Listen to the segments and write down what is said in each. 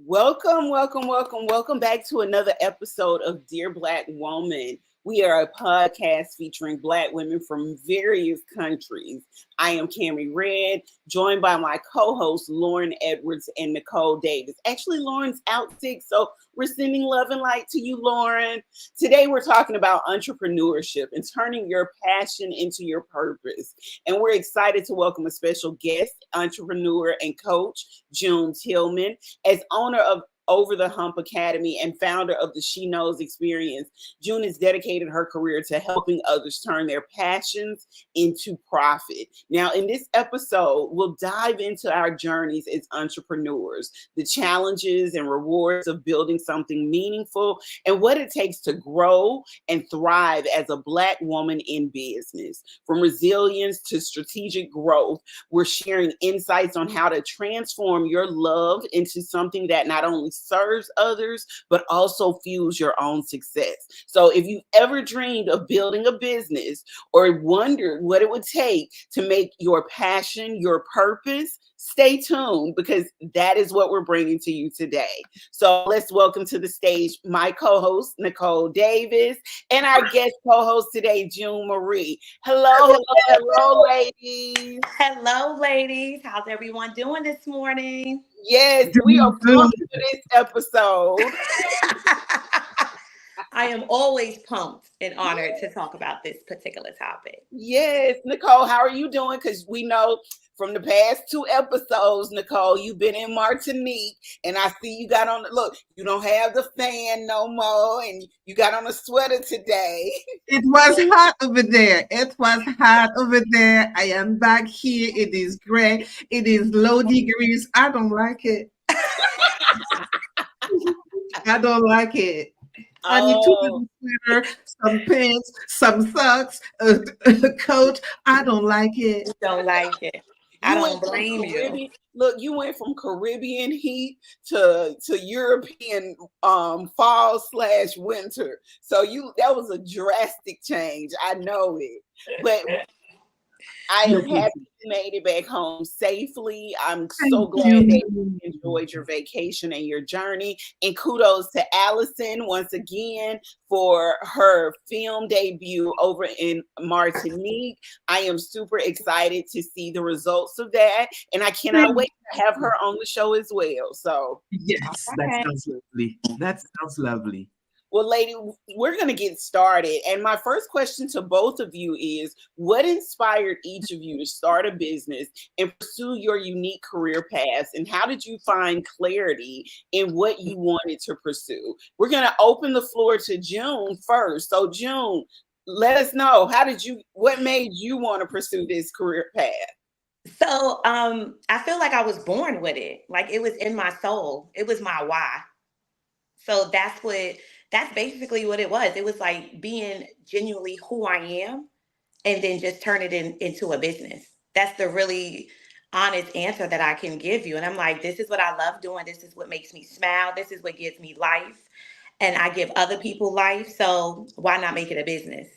Welcome back to another episode of Dear Black Woman. We are a podcast featuring Black women from various countries. I am Cammie Red, joined by my co-hosts Lauren Edwards and Nicole Davis. Actually, Lauren's out sick, so we're sending love and light to you, Lauren. Today, we're talking about entrepreneurship and turning your passion into your purpose. And we're excited to welcome a special guest, entrepreneur and coach, June Tillman. As owner of Over the Hump Academy and founder of the She Knows experience, June has dedicated her career to helping others turn their passions into profit. Now, in this episode, we'll dive into our journeys as entrepreneurs, the challenges and rewards of building something meaningful, and what it takes to grow and thrive as a Black woman in business. From resilience to strategic growth, we're sharing insights on how to transform your love into something that not only serves others, but also fuels your own success. So if you've ever dreamed of building a business or wondered what it would take to make your passion your purpose, stay tuned because that is what we're bringing to you today. So let's welcome to the stage my co-host, Nicole Davis, and our guest co-host today, June Marie. Hello, ladies. Hello, ladies. How's everyone doing this morning? Yes, we are pumped for this episode. I am always pumped and honored to talk about this particular topic. Yes, Nicole, how are you doing? Because we know from the past 2 episodes, Nicole, you've been in Martinique, and I see you got on, look, you don't have the fan no more, and you got on a sweater today. It was hot over there. I am back here. It is gray. It is low degrees. I don't like it. I need to wear some pants, some socks, a coat. I don't like it. I don't blame you. Look, you went from Caribbean heat to European fall/winter. So that was a drastic change. I know it. But I am happy you made it back home safely. I'm so glad that you enjoyed your vacation and your journey. And kudos to Allison once again for her film debut over in Martinique. I am super excited to see the results of that. And I cannot wait to have her on the show as well. So yes, that sounds lovely. Well, lady, we're going to get started. And my first question to both of you is, what inspired each of you to start a business and pursue your unique career paths? And how did you find clarity in what you wanted to pursue? We're going to open the floor to June first. So June, let us know, what made you want to pursue this career path? So I feel like I was born with it. Like it was in my soul. It was my why. So that's basically what it was. It was like being genuinely who I am and then just turn it into a business. That's the really honest answer that I can give you. And I'm like, this is what I love doing. This is what makes me smile. This is what gives me life. And I give other people life. So why not make it a business?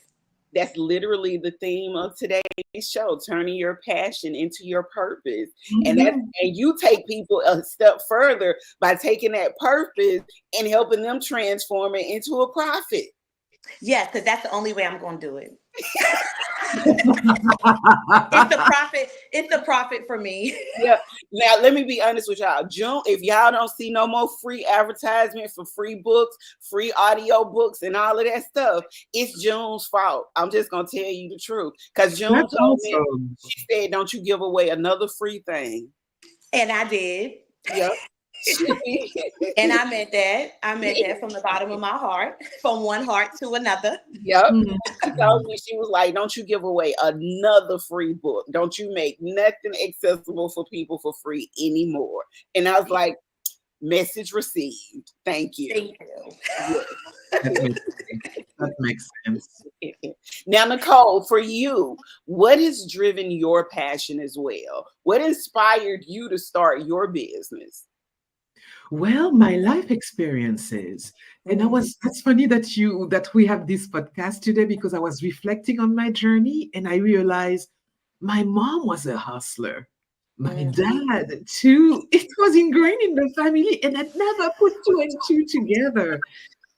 That's literally the theme of today's show, turning your passion into your purpose. Mm-hmm. And you take people a step further by taking that purpose and helping them transform it into a profit. Yes, because that's the only way I'm going to do it. It's a profit for me. Yeah. Now let me be honest with y'all. June, if y'all don't see no more free advertisement for free books, free audio books, and all of that stuff, it's June's fault. I'm just gonna tell you the truth. Because June told me, she said, "Don't you give away another free thing." And I did. Yep. And I meant that from the bottom of my heart, from one heart to another. Yep. She told me, she was like, "Don't you give away another free book. Don't you make nothing accessible for people for free anymore." And I was like, message received. Thank you. Thank you. That makes sense. Now, Nicole, for you, what has driven your passion as well? What inspired you to start your business? Well, my life experiences. And that's funny that we have this podcast today, because I was reflecting on my journey and I realized my mom was a hustler. My dad too. It was ingrained in the family, and I never put two and two together.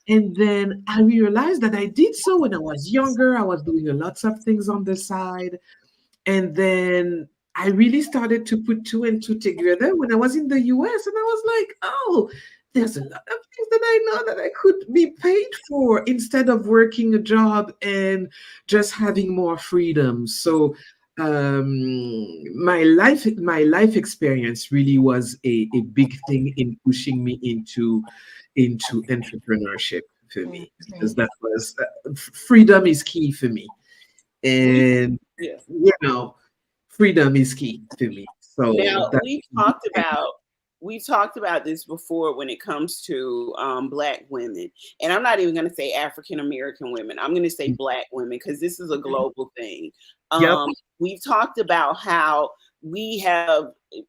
And then I realized that I did so when I was younger. I was doing a lots of things on the side. And then I really started to put two and two together when I was in the US. And I was like, oh, there's a lot of things that I know that I could be paid for instead of working a job and just having more freedom. So my life experience really was a big thing in pushing me into entrepreneurship for me, because that was freedom is key for me. And Yeah. freedom is key to me. So Now that we've talked about this before when it comes to Black women, and I'm not even going to say African American women. I'm going to say Black women because this is a global thing. yep. We've talked about how we have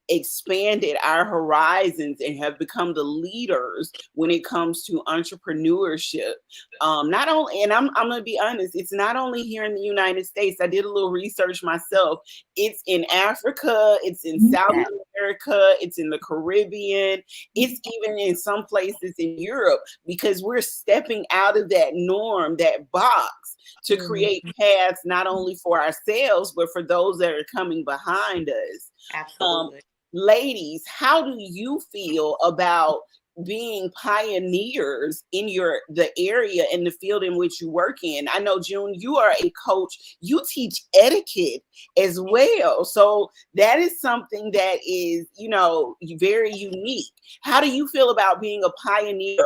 expanded our horizons and have become the leaders when it comes to entrepreneurship. Not only, and I'm going to be honest, it's not only here in the United States. I did a little research myself. It's in Africa, it's in South America, it's in the Caribbean, it's even in some places in Europe, because we're stepping out of that norm, that box, to create paths not only for ourselves, but for those that are coming behind us. Absolutely. Ladies, how do you feel about being pioneers in the area and the field in which you work in? I know, June, you are a coach. You teach etiquette as well. So that is something that is, very unique. How do you feel about being a pioneer?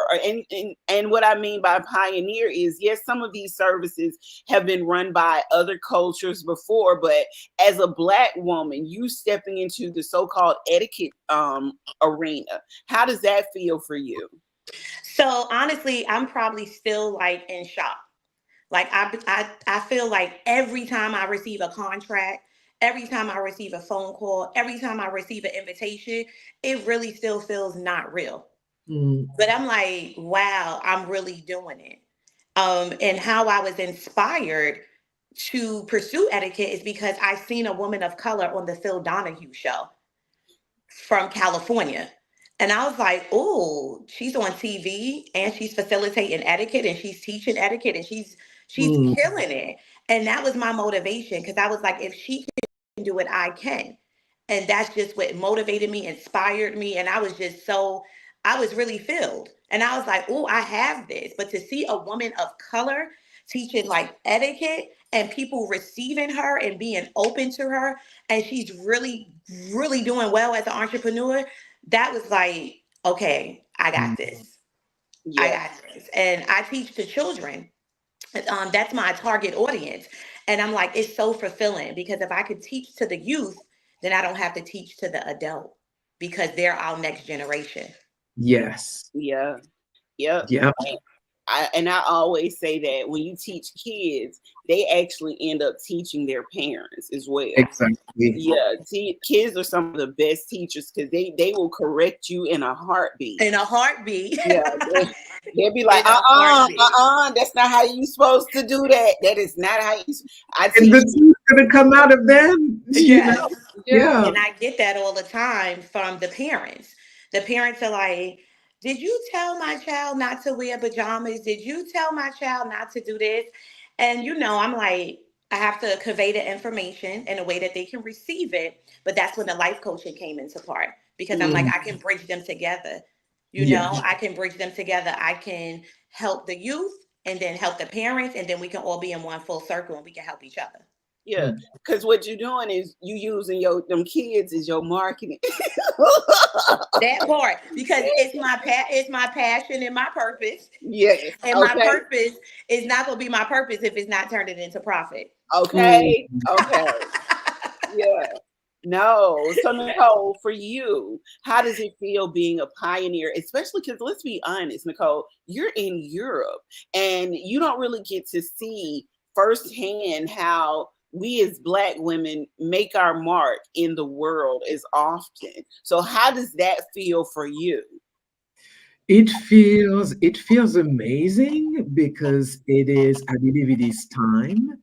And what I mean by pioneer is, yes, some of these services have been run by other cultures before, but as a Black woman, you stepping into the so-called etiquette arena, how does that feel for you? So honestly, I'm probably still like in shock. Like I feel like every time I receive a contract, every time I receive a phone call, every time I receive an invitation, it really still feels not real. Mm, But I'm like, wow, I'm really doing it. And how I was inspired to pursue etiquette is because I seen a woman of color on the Phil Donahue show from California. And I was like, oh, she's on TV and she's facilitating etiquette and she's teaching etiquette and she's mm, killing it. And that was my motivation, because I was like, if she can do it, I can. And that's just what motivated me, inspired me. And I was really filled. And I was like, oh, I have this. But to see a woman of color teaching like etiquette and people receiving her and being open to her, and she's really, really doing well as an entrepreneur, that was like, okay, I got mm. this. I Yeah. got this. And I teach the children. That's my target audience. And I'm like, it's so fulfilling, because if I could teach to the youth, then I don't have to teach to the adult, because they're our next generation. Yes. Yeah. Yep. Yep. And I always say that when you teach kids, they actually end up teaching their parents as well. Exactly. Yeah, kids are some of the best teachers because they will correct you in a heartbeat. In a heartbeat. Yeah, they'll be like, In a heartbeat. that's not how you supposed to do that. That is not how you. I And teach. the truth's gonna come out of them, Yes. Yeah, Yeah. And I get that all the time from the parents. The parents are like, did you tell my child not to wear pajamas? Did you tell my child not to do this? And I'm like, I have to convey the information in a way that they can receive it. But that's when the life coaching came into part, because I'm like, Mm, I can bridge them together. yeah. I can bridge them together. I can help the youth and then help the parents, and then we can all be in one full circle and we can help each other. yeah. Mm. Because what you're doing is you using them kids as your marketing. That part, because it's my passion and my purpose, Yes. and my Okay. purpose is not going to be my purpose if it's not turning into profit. Mm. Okay. Okay. Yeah. No. So Nicole, for you, how does it feel being a pioneer? Especially because let's be honest, Nicole, you're in Europe and you don't really get to see firsthand how we as Black women make our mark in the world as often. So how does that feel for you? It feels amazing because I believe it is time.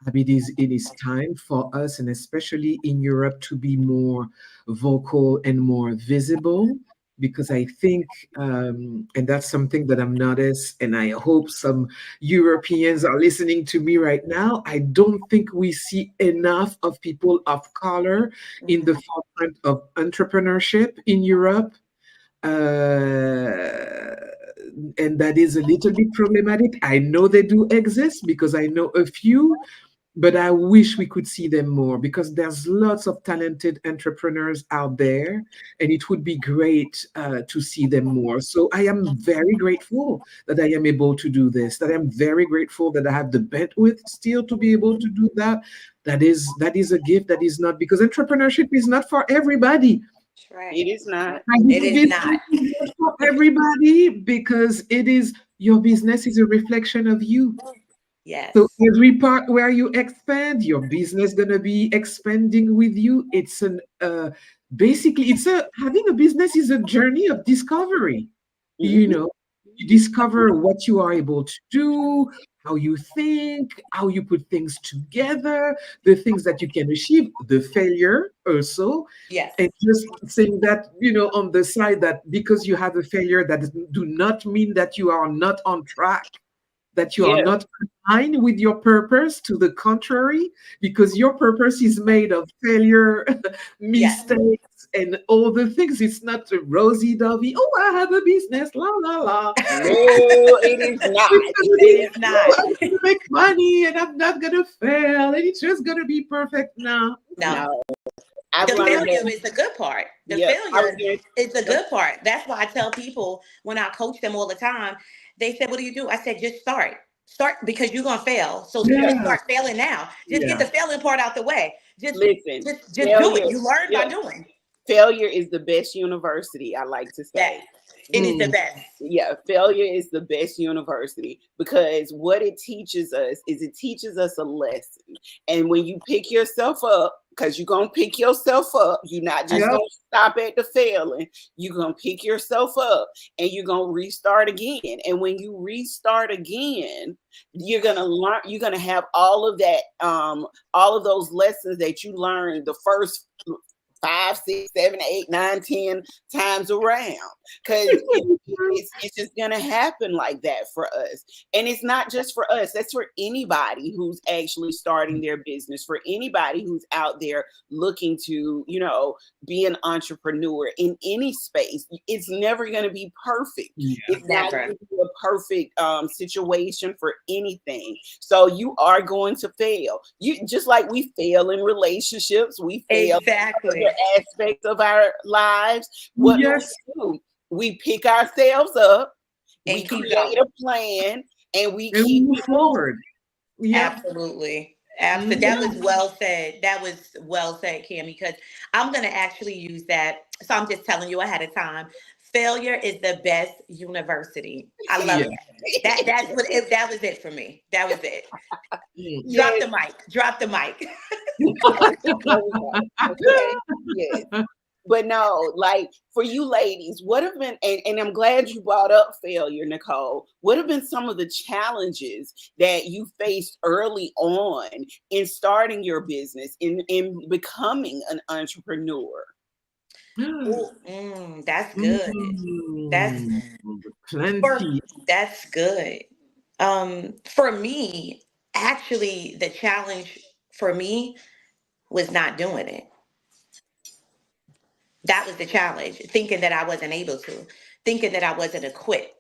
it is time for us, and especially in Europe, to be more vocal and more visible. Because I think, and that's something that I'm noticed, and I hope some Europeans are listening to me right now. I don't think we see enough of people of color in the Mhm. forefront of entrepreneurship in Europe. Uh, and that is a little bit problematic. I know they do exist because I know a few, but I wish we could see them more because there's lots of talented entrepreneurs out there, and it would be great to see them more. So I am very grateful that I am able to do this. That I'm very grateful that I have the bandwidth still to be able to do that. That is a gift. That is not, because entrepreneurship is not for everybody. That's right. It is not. It Having a is business not. is not for everybody because it is, your business is a reflection of you. So Yes. every part where you expand, your business gonna be expanding with you. It's an basically, it's a having a business is a journey of discovery. You Mhm. know, you discover what you are able to do, how you think, how you put things together, the things that you can achieve, the failure also. Yes. And just saying that, on the side, that because you have a failure, that do not mean that you are not on track, that you are Yeah. not aligned with your purpose. To the contrary, because your purpose is made of failure, Yes. mistakes, and all the things. It's not a rosy dovey. Oh, I have a business, la la la. No, it is not. It's gonna It be, is oh, not. I'm gonna make money, and I'm not gonna fail, and it's just gonna be perfect. No. No. No. I've The learned failure that. is the good part. The Yeah. I was failure going is the to good part. That's why I tell people when I coach them all the time, they say, "What do you do?" I said, "Just start. Start because you're gonna fail. So just Yeah. start failing now. Just get Yeah. the failing part out the way. Just listen. just do it. Failure. You learn by Yeah. doing." Failure is the best university, I like to Yes. say. It is the Mm. best. Yeah, failure is the best university because what it teaches us is it teaches us a lesson. And when you pick yourself up, because you're going to pick yourself up, you're not just Yep. going to stop at the failing. You're going to pick yourself up and you're going to restart again. And when you restart again, you're going to learn, you're going to have all of that, all of those lessons that you learned the first 5, 6, 7, 8, 9, 10 times around, because it's just gonna happen like that for us. And it's not just for us, that's for anybody who's actually starting their business, for anybody who's out there looking to, be an entrepreneur in any space. It's never going to be perfect. Yeah. It's not going Never. to be a perfect situation for anything. So you are going to fail. You just like we fail in relationships, we fail in other Exactly. aspects of our lives. What do? Yes. We pick ourselves up, we And keep create going. a plan, and we And we keep move it moving. forward. Yep. Absolutely. Absolutely. That Mhm. was well said. That was well said, Cami, because I'm going to actually use that. So I'm just telling you ahead of time. Failure is the best university. I love Yeah. that. That was it for me. That was it. Mm. Drop Yes. the mic. Drop the mic. There we go. Okay. Yes. But no, like for you ladies, what have been, and I'm glad you brought up failure, Nicole. What have been some of the challenges that you faced early on in starting your business, in becoming an entrepreneur? Ooh, that's good. That's Mm. for Plenty. that's good. For me, actually, the challenge for me was not doing it. That was the challenge. Thinking that I wasn't able to, thinking that I wasn't equipped,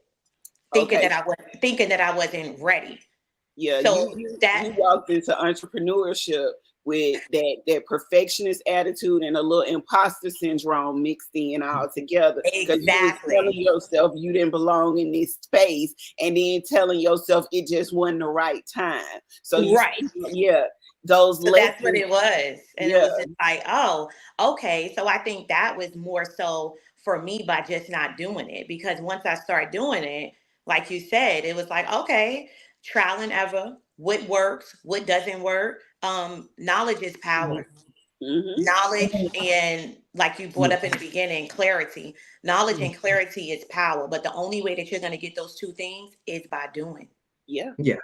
Okay. thinking that I wasn't ready. Yeah, you So you that you walked into entrepreneurship with that perfectionist attitude and a little imposter syndrome mixed in all together, because you was telling exactly yourself you didn't belong in this space, and then telling yourself it just wasn't the right time. So you, right. yeah, those So that's what lessons. it was. And it Yeah. was just like, oh, okay. So I think that was more so for me by just not doing it. Because once I started doing it, like you said, it was like, okay, trial and error, what works, what doesn't work. Knowledge is power. Hmm. Knowledge and like you brought up in the beginning, clarity. Knowledge and clarity is power. But the only way that you're going to get those two things is by doing. Yeah. Yeah.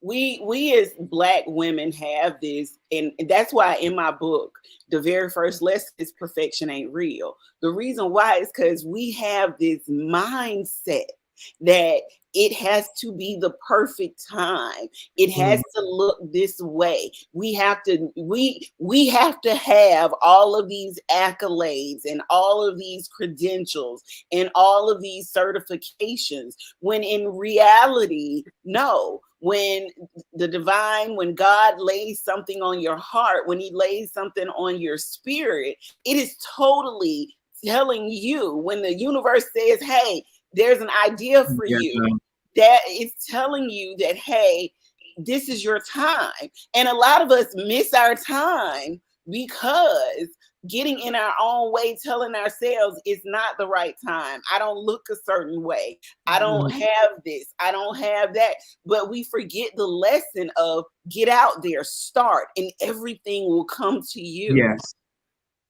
we as Black women have this, and that's why in my book the very first lesson is perfection ain't real. The reason why is because we have this mindset that it has to be the perfect time, it has Mm. to look this way, we have to have all of these accolades and all of these credentials and all of these certifications, when in reality, no. When God lays something on your heart, when he lays something on your spirit, it is totally telling you, when the universe says, hey, there's an idea for Yeah. you, that is telling you that, hey, this is your time. And a lot of us miss our time because getting in our own way, telling ourselves it's not the right time. I don't look a certain way. I don't Mm. have this. I don't have that. But we forget the lesson of get out there, start, and everything will come to you. Yes.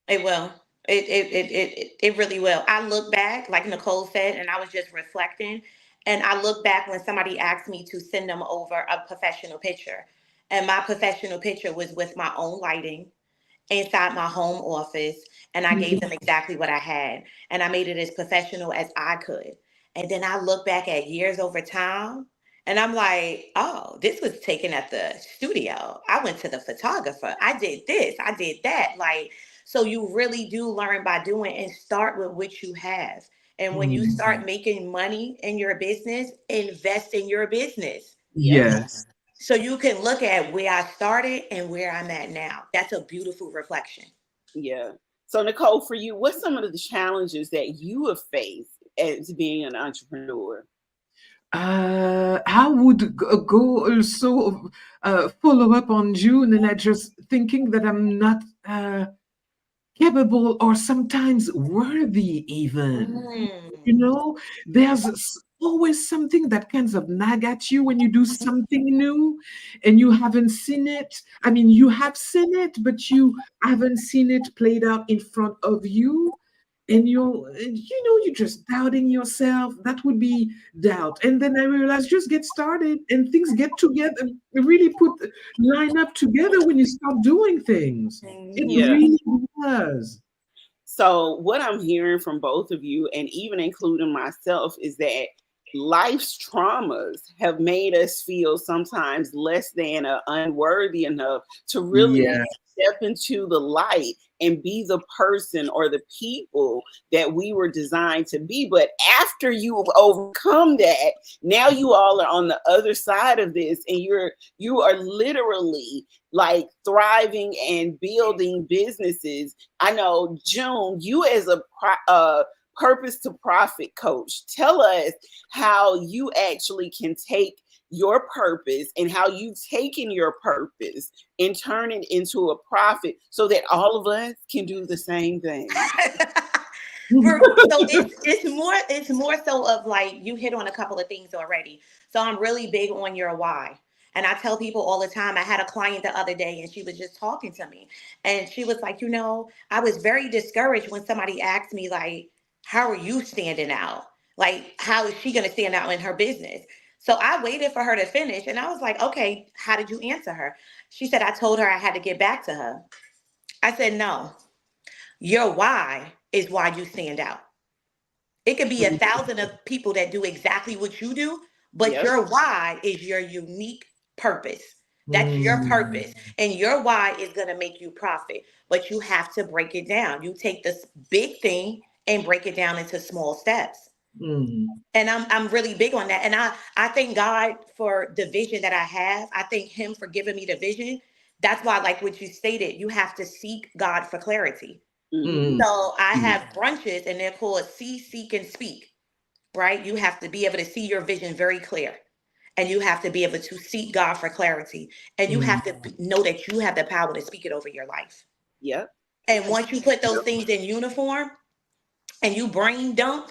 It will. It really will. I look back, like Nicole said, and I was just reflecting. And I look back when somebody asked me to send them over a professional picture. And my professional picture was with my own lighting inside my home office. And I gave them exactly what I had. And I made it as professional as I could. And then I look back at years over time. And I'm like, oh, this was taken at the studio. I went to the photographer. I did this. I did that. Like, so you really do learn by doing, and start with what you have. And when you Mm. start making money in your business, invest in your business. Yep. Yes. So you can look at where I started and where I'm at now. That's a beautiful reflection. Yeah. So Nicole, for you, what's some of the challenges that you have faced as being an entrepreneur? I would go also follow up on June, and I just thinking that I'm not capable or sometimes worthy even. Mm. You know, always something that kind of nag at you when you do something new and you haven't seen it. I mean, you have seen it, but you haven't seen it played out in front of you. And you're just doubting yourself. That would be doubt. And then I realized just get started and things get together, really line up together when you start doing things. It Mhm. Yeah. really does. So, what I'm hearing from both of you, and even including myself, is that life's traumas have made us feel sometimes less than or unworthy enough to really Yeah. step into the light and be the person or the people that we were designed to be. But after you've overcome that, now you all are on the other side of this, and you are literally like thriving and building businesses. I know, June, you as a purpose to profit coach, tell us how you actually can take your purpose and how you've taken your purpose and turn it into a profit so that all of us can do the same thing. So it's more so of like you hit on a couple of things already. So I'm really big on your why. And I tell people all the time. I had a client the other day and she was just talking to me. And she was like, I was very discouraged when somebody asked me, like, how are you standing out? Like, how is she gonna stand out in her business? So I waited for her to finish and I was like, okay, how did you answer her? She said, I told her I had to get back to her. I said, no. Your why is why you stand out. It could be a thousand of people that do exactly what you do, but Yep. your why is your unique purpose. That's your Mm, purpose. And your why is going to make you profit. But you have to break it down. You take this big thing and break it down into small steps. mm, And I'm really big on that. And I thank God for the vision that I have. I thank him for giving me the vision. That's why, like what you stated, you have to seek God for clarity. Mm-hmm. mm, So I mm, have brunches and they're called see, seek, and speak, right? You have to be able to see your vision very clear. And you have to be able to seek God for clarity. And you mm, have to know that you have the power to speak it over your life. Yep. And once you put those things in uniform and you brain dump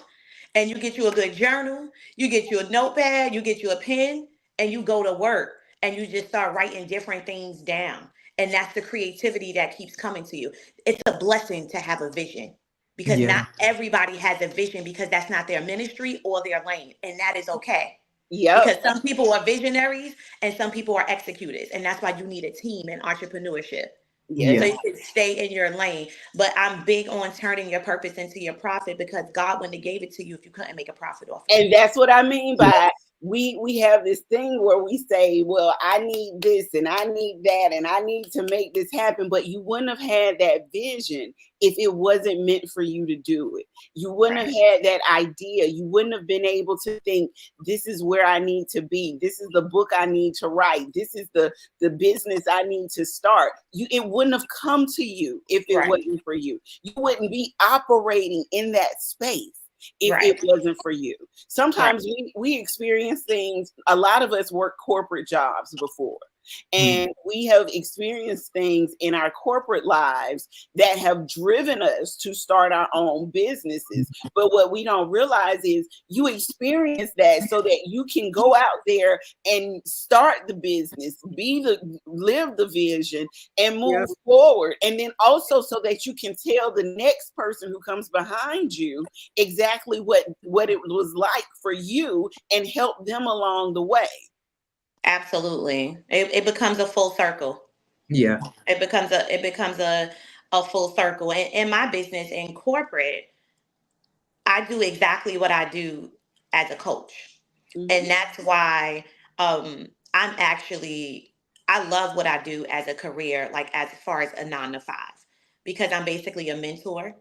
and you get you a good journal, you get you a notepad, you get you a pen, and you go to work and you just start writing different things down. And that's the creativity that keeps coming to you. It's a blessing to have a vision because yeah. not everybody has a vision because that's not their ministry or their lane. And that is okay. Yep. because some people are visionaries and some people are executors. And that's why you need a team in entrepreneurship. Yes. So Yeah. you can stay in your lane. But I'm big on turning your purpose into your profit, because God wouldn't have gave it to you if you couldn't make a profit off of it. And that's what I mean Yeah. by we have this thing where we say, well, I need this and I need that and I need to make this happen, but you wouldn't have had that vision if it wasn't meant for you to do it. You wouldn't have Right. had that idea. You wouldn't have been able to think, this is where I need to be. This is the book I need to write. This is the business I need to start. It wouldn't have come to you if it Right. wasn't for you. You wouldn't be operating in that space if it Right. wasn't for you. Right. Sometimes we experience things, a lot of us work corporate jobs before. Mm. And we have experienced things in our corporate lives that have driven us to start our own businesses. But what we don't realize is you experience that so that you can go out there and start the business, live the vision and Yeah. move forward. And then also so that you can tell the next person who comes behind you exactly what it was like for you and help them along the way. Absolutely. It becomes a full circle. Yeah. It becomes a full circle. In my business in corporate, I do exactly what I do as a coach. Mm-hmm. And that's why I'm actually, I love what I do as a career, like as far as a 9 to 5, because I'm basically a mentor,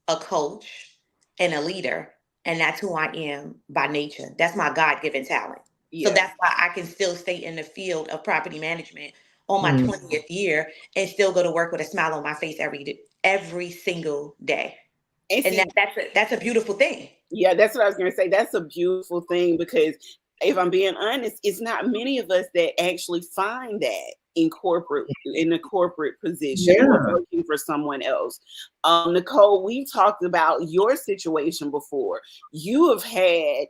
a coach, and a leader. And that's who I am by nature. That's my God given talent. So Yeah. that's why I can still stay in the field of property management on my Mm. 20th year and still go to work with a smile on my face every single day. And And see, that's a beautiful thing. yeah, that's what I was going to say. That's a beautiful thing because if I'm being honest, it's not many of us that actually find that in a corporate position or Yeah. working for someone else. Nicole, we've talked about your situation before. You have had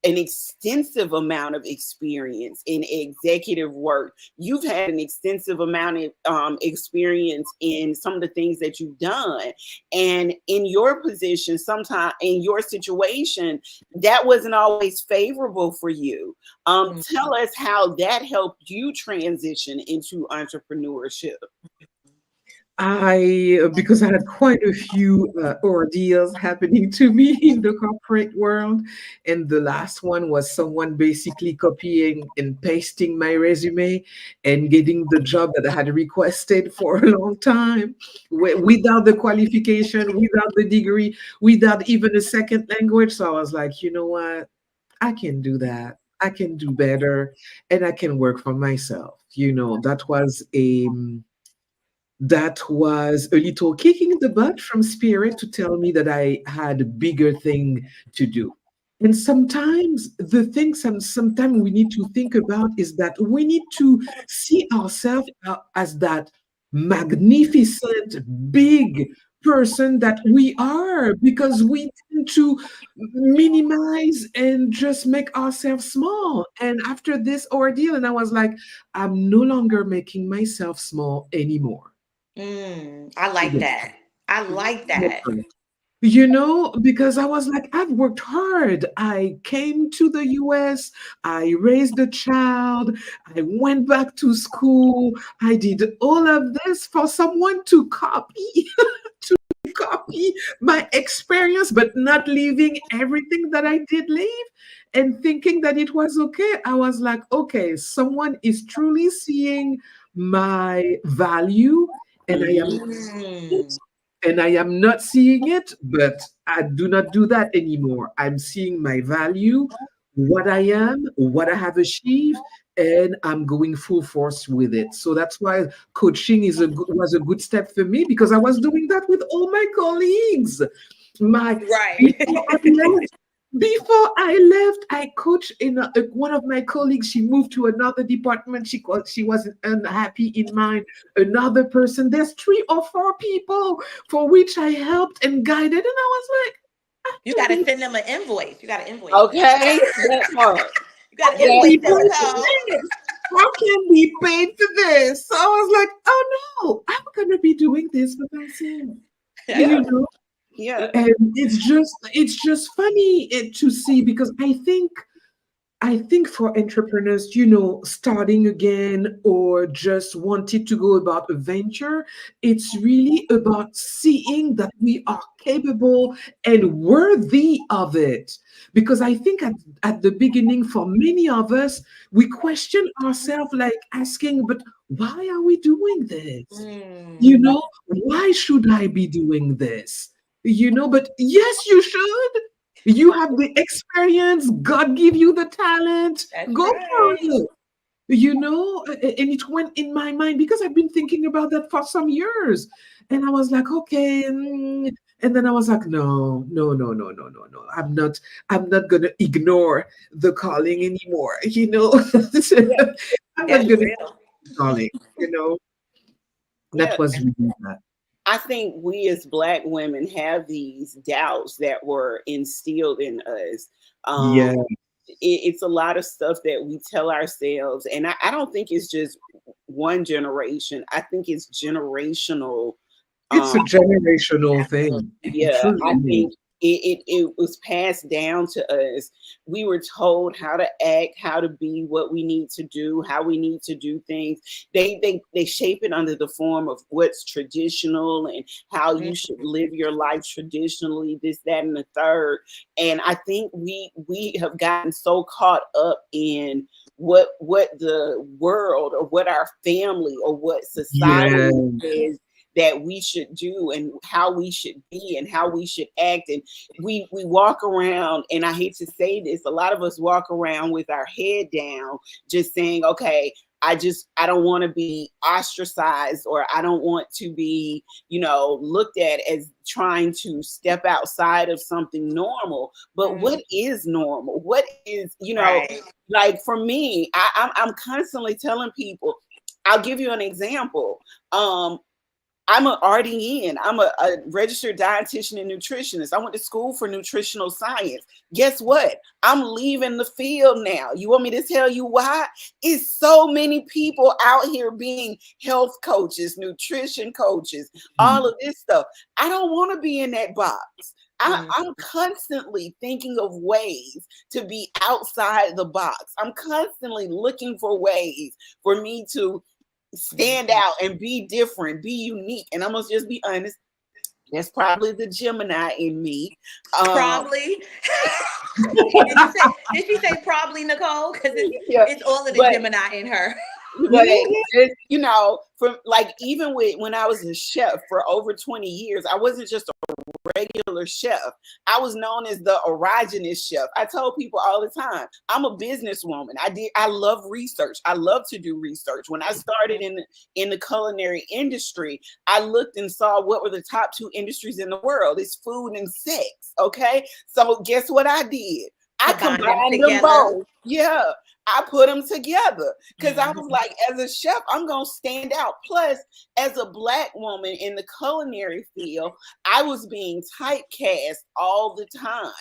an extensive amount of experience in executive work. You've had an extensive amount of experience in some of the things that you've done. And in your position, sometimes in your situation, that wasn't always favorable for you. Tell us how that helped you transition into entrepreneurship. Because I had quite a few ordeals happening to me in the corporate world. And the last one was someone basically copying and pasting my resume and getting the job that I had requested for a long time without the qualification, without the degree, without even a second language. So I was like, you know what? I can do that. I can do better and I can work for myself. That was a little kicking the butt from spirit to tell me that I had a bigger thing to do. And sometimes the thing sometimes we need to think about is that we need to see ourselves as that magnificent big person that we are, because we tend to minimize and just make ourselves small. And after this ordeal, and I was like, I'm no longer making myself small anymore. I like that. I like that. Because I was like, I've worked hard. I came to the US, I raised a child, I went back to school, I did all of this for someone to copy, to copy my experience, but not leaving everything that I did leave and thinking that it was okay. I was like, okay, someone is truly seeing my value, and I am Mm, not seeing it, but I do not do that anymore. I'm seeing my value, what I am, what I have achieved, and I'm going full force with it. So that's why coaching was a good step for me, because I was doing that with all my colleagues. My right. before I left, I coached one of my colleagues. She moved to another department. She wasn't unhappy in mine. Another person. There's 3 or 4 people for which I helped and guided, and I was like, I You can got to be send them an invoice. You got to invoice them. Okay, that part. You got to That invoice them, paid for part. Nicole. this. How can we pay for this? So I was like, oh no, I'm gonna be doing this for myself. Yeah, You know, yeah. and it's just funny to see, because I think I think for entrepreneurs, starting again or just wanting to go about a venture, it's really about seeing that we are capable and worthy of it. Because I think at the beginning, for many of us, we question ourselves, like asking, but why are we doing this? Mm, Why should I be doing this? But yes, you should. You have the experience. God give you the talent. that's Go for right. it. And it went in my mind because I've been thinking about that for some years. And I was like, okay. And then I was like, no, no, no, no, no, no, no. I'm not gonna ignore the calling anymore. Yeah, I'm not That's gonna real. calling, you know. yeah. That was really that. I think we as Black women have these doubts that were instilled in us. Yeah, It's a lot of stuff that we tell ourselves, and I don't think it's just one generation. I think it's generational. it's Um, a generational thing. It yeah, truly I think is. it was passed down to us. We were told how to act, how to be, what we need to do, how we need to do things. They shape it under the form of what's traditional and how you should live your life traditionally, this, that, and the third. And I think we have gotten so caught up in what the world or what our family or what Yeah. society is that we should do and how we should be and how we should act. And we walk around, and I hate to say this, a lot of us walk around with our head down, just saying, okay, I don't want to be ostracized, or I don't want to be, looked at as trying to step outside of something normal. But what is normal? What is, Right. like for me, I'm constantly telling people, I'll give you an example. I'm an RDN. I'm a registered dietitian and nutritionist. I went to school for nutritional science. Guess what? I'm leaving the field now. You want me to tell you why? It's so many people out here being health coaches, nutrition coaches, all of this stuff. I don't want to be in that box. I'm constantly thinking of ways to be outside the box. I'm constantly looking for ways for me to stand out and be different, be unique. And I'm gonna just be honest, that's probably the Gemini in me. Probably. Did she say probably, Nicole? Because Yeah, it's all of the but Gemini in her. but it, from like even when I was a chef for over 20 years, I wasn't just a regular chef. I was known as the erogenous chef. I told people all the time, I'm a businesswoman. I love research. I love to do research. When I started in the culinary industry, I looked and saw what were the top two industries in the world. It's food and sex. Okay. So guess what I did? I Combine them combined them together. both. Yeah. I put them together because I was like, as a chef, I'm going to stand out. Plus, as a Black woman in the culinary field, I was being typecast all the time.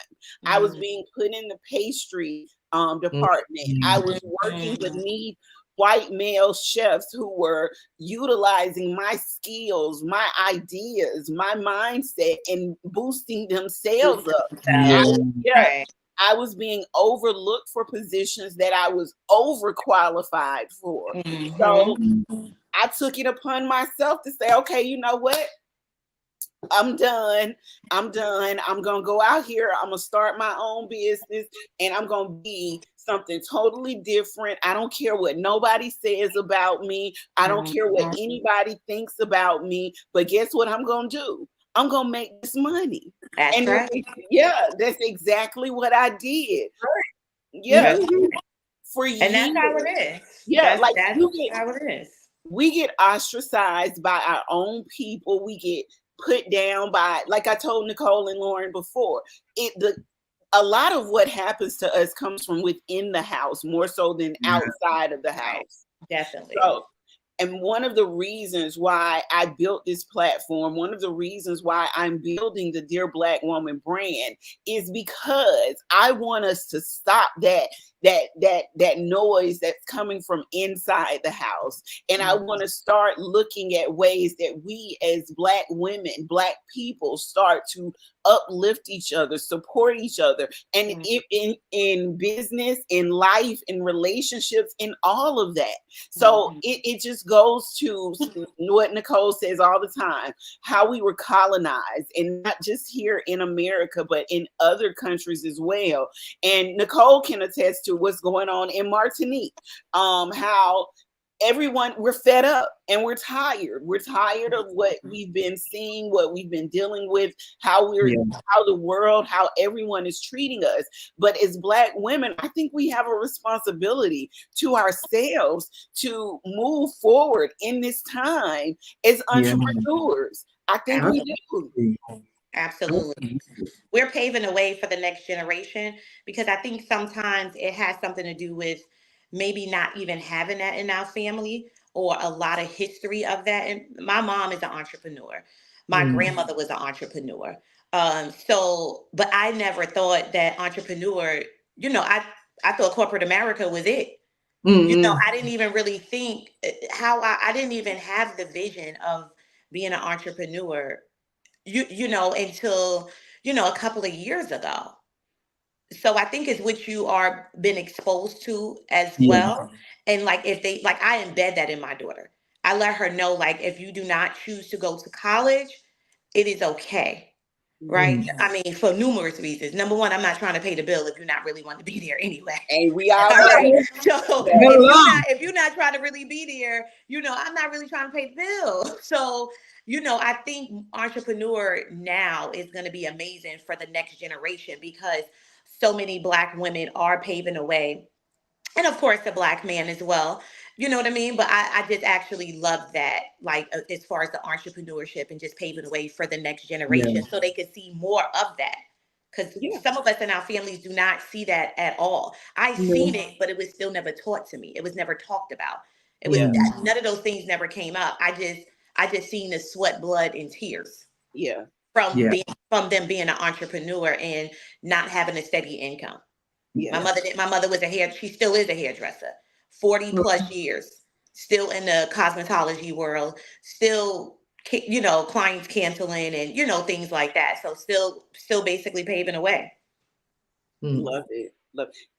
I was being put in the pastry department. I was working beneath white male chefs who were utilizing my skills, my ideas, my mindset, and boosting themselves up. Yeah. Yeah, Right. I was being overlooked for positions that I was overqualified for. So I took it upon myself to say, okay, you know what? I'm done. I'm done. I'm going to go out here. I'm going to start my own business, and I'm going to be something totally different. I don't care what nobody says about me. I don't care what anybody thinks about me. But guess what I'm going to do? I'm going to make this money. That's And right. yeah, that's exactly what I did. Yeah, Yep. for And that's how years. it is. Yeah, like That's how it is. we get ostracized by our own people. We get put down by, like I told Nicole and Lauren before, a lot of what happens to us comes from within the house more so than outside of the Right. house. Definitely. So, and one of the reasons why I built this platform, one of the reasons why I'm building the Dear Black Woman brand is because I want us to stop that that noise that's coming from inside the house. And I want to start looking at ways that we as Black women, Black people, start to uplift each other, support each other, and if in business, in life, in relationships, in all of that. So it just goes to what Nicole says all the time, how we were colonized, and not just here in America, but in other countries as well. And Nicole can attest to what's going on in Martinique, how everyone, we're fed up and we're tired. We're tired of what we've been seeing, what we've been dealing with, how the world, how everyone is treating us. But as Black women, I think we have a responsibility to ourselves to move forward in this time as entrepreneurs. I think we do. Absolutely. We're paving the way for the next generation, because I think sometimes it has something to do with maybe not even having that in our family, or a lot of history of that. And my mom is an entrepreneur. My grandmother was an entrepreneur. But I never thought that entrepreneur, I thought corporate America was it. I didn't even really think how I didn't even have the vision of being an entrepreneur, until, a couple of years ago. So I think it's what you are been exposed to as well. And like, if they, like, I embed that in my daughter. I let her know, like, if you do not choose to go to college, it is okay. Right. I mean, for numerous reasons. Number one, I'm not trying to pay the bill if you're not really want to be there anyway. And we all All right. know. So if you're not trying to really be there, I'm not really trying to pay the bill. So, I think entrepreneur now is going to be amazing for the next generation, because so many Black women are paving the way, and of course the Black man as well. You know what I mean? But I just actually love that, like, as far as the entrepreneurship and just paving the way for the next generation, so they can see more of that. Because some of us in our families do not see that at all. I seen it, but it was still never taught to me. It was never talked about. It was none of those things never came up. I just seen the sweat, blood, and tears from them being an entrepreneur and not having a steady income. My mother was she still is a hairdresser, 40 plus years, still in the cosmetology world, still, clients canceling and, things like that. So still basically paving the way. Love it.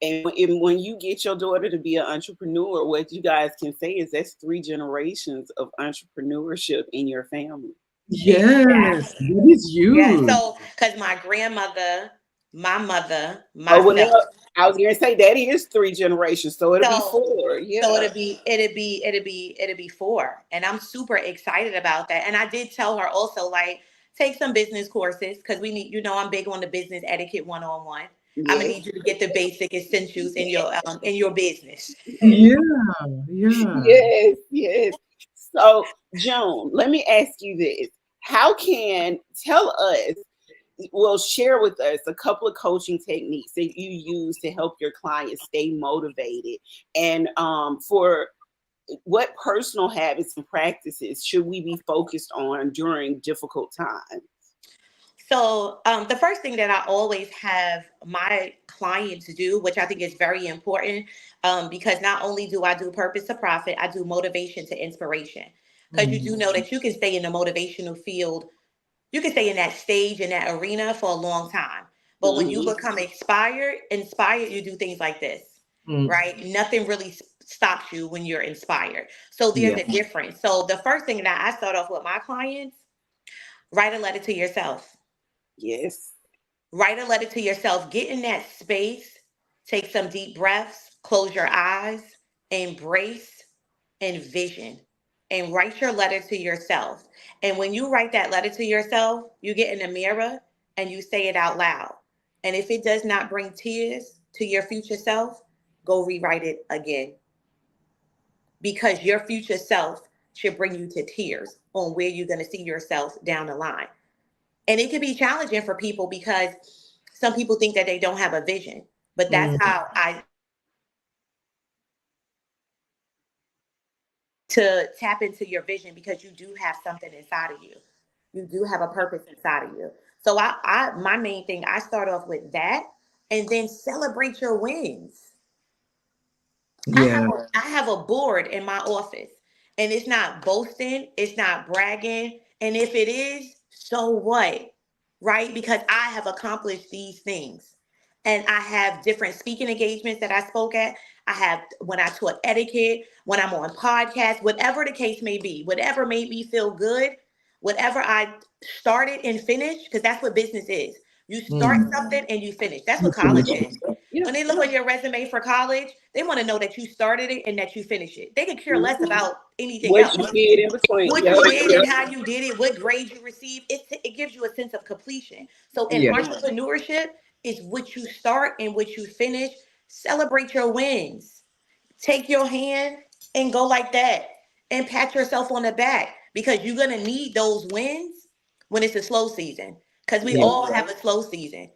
And when you get your daughter to be an entrepreneur, what you guys can say is that's 3 generations of entrepreneurship in your family. Yes, that is huge. Yeah, so because my grandmother, my mother, myself. I was gonna say that is 3 generations, so it'll be 4. Yeah. So it'll be 4, and I'm super excited about that. And I did tell her also, like, take some business courses, because we need. I'm big on the business etiquette 101. I'm gonna need you to get the basic essentials in your business. Yes. So, Joan, let me ask you this: share with us a couple of coaching techniques that you use to help your clients stay motivated, and for what personal habits and practices should we be focused on during difficult times? So the first thing that I always have my clients do, which I think is very important, because not only do I do purpose to profit, I do motivation to inspiration. Because you do know that you can stay in the motivational field, you can stay in that stage, in that arena for a long time. But when you become inspired, you do things like this, right? Nothing really stops you when you're inspired. So there's a difference. So the first thing that I start off with my clients, write a letter to yourself. Yes. Write a letter to yourself. Get in that space. Take some deep breaths. Close your eyes. Embrace, envision, and write your letter to yourself. And when you write that letter to yourself, you get in the mirror and you say it out loud. And if it does not bring tears to your future self, go rewrite it again. Because your future self should bring you to tears on where you're going to see yourself down the line. And it can be challenging for people, because some people think that they don't have a vision. But that's how to tap into your vision, because you do have something inside of you. You do have a purpose inside of you. So my main thing, I start off with that, and then celebrate your wins. Yeah. I have a board in my office, and it's not boasting, it's not bragging. And if it is, so what? Right? Because I have accomplished these things. And I have different speaking engagements that I spoke at. I have when I taught etiquette, when I'm on podcasts, whatever the case may be, whatever made me feel good, whatever I started and finished, because that's what business is. You start Mm. something and you finish. That's You what college finish is. it. Yeah. When they look on your resume for college, they want to know that you started it and that you finished it. They could care less Mhm. about anything What else. you did in between. What Yeah. you did and how you did it, what grades you received, it gives you a sense of completion. So in Yeah. entrepreneurship, is what you start and what you finish. Celebrate your wins. Take your hand and go like that and pat yourself on the back because you're going to need those wins when it's a slow season because we Yeah. all have a slow season.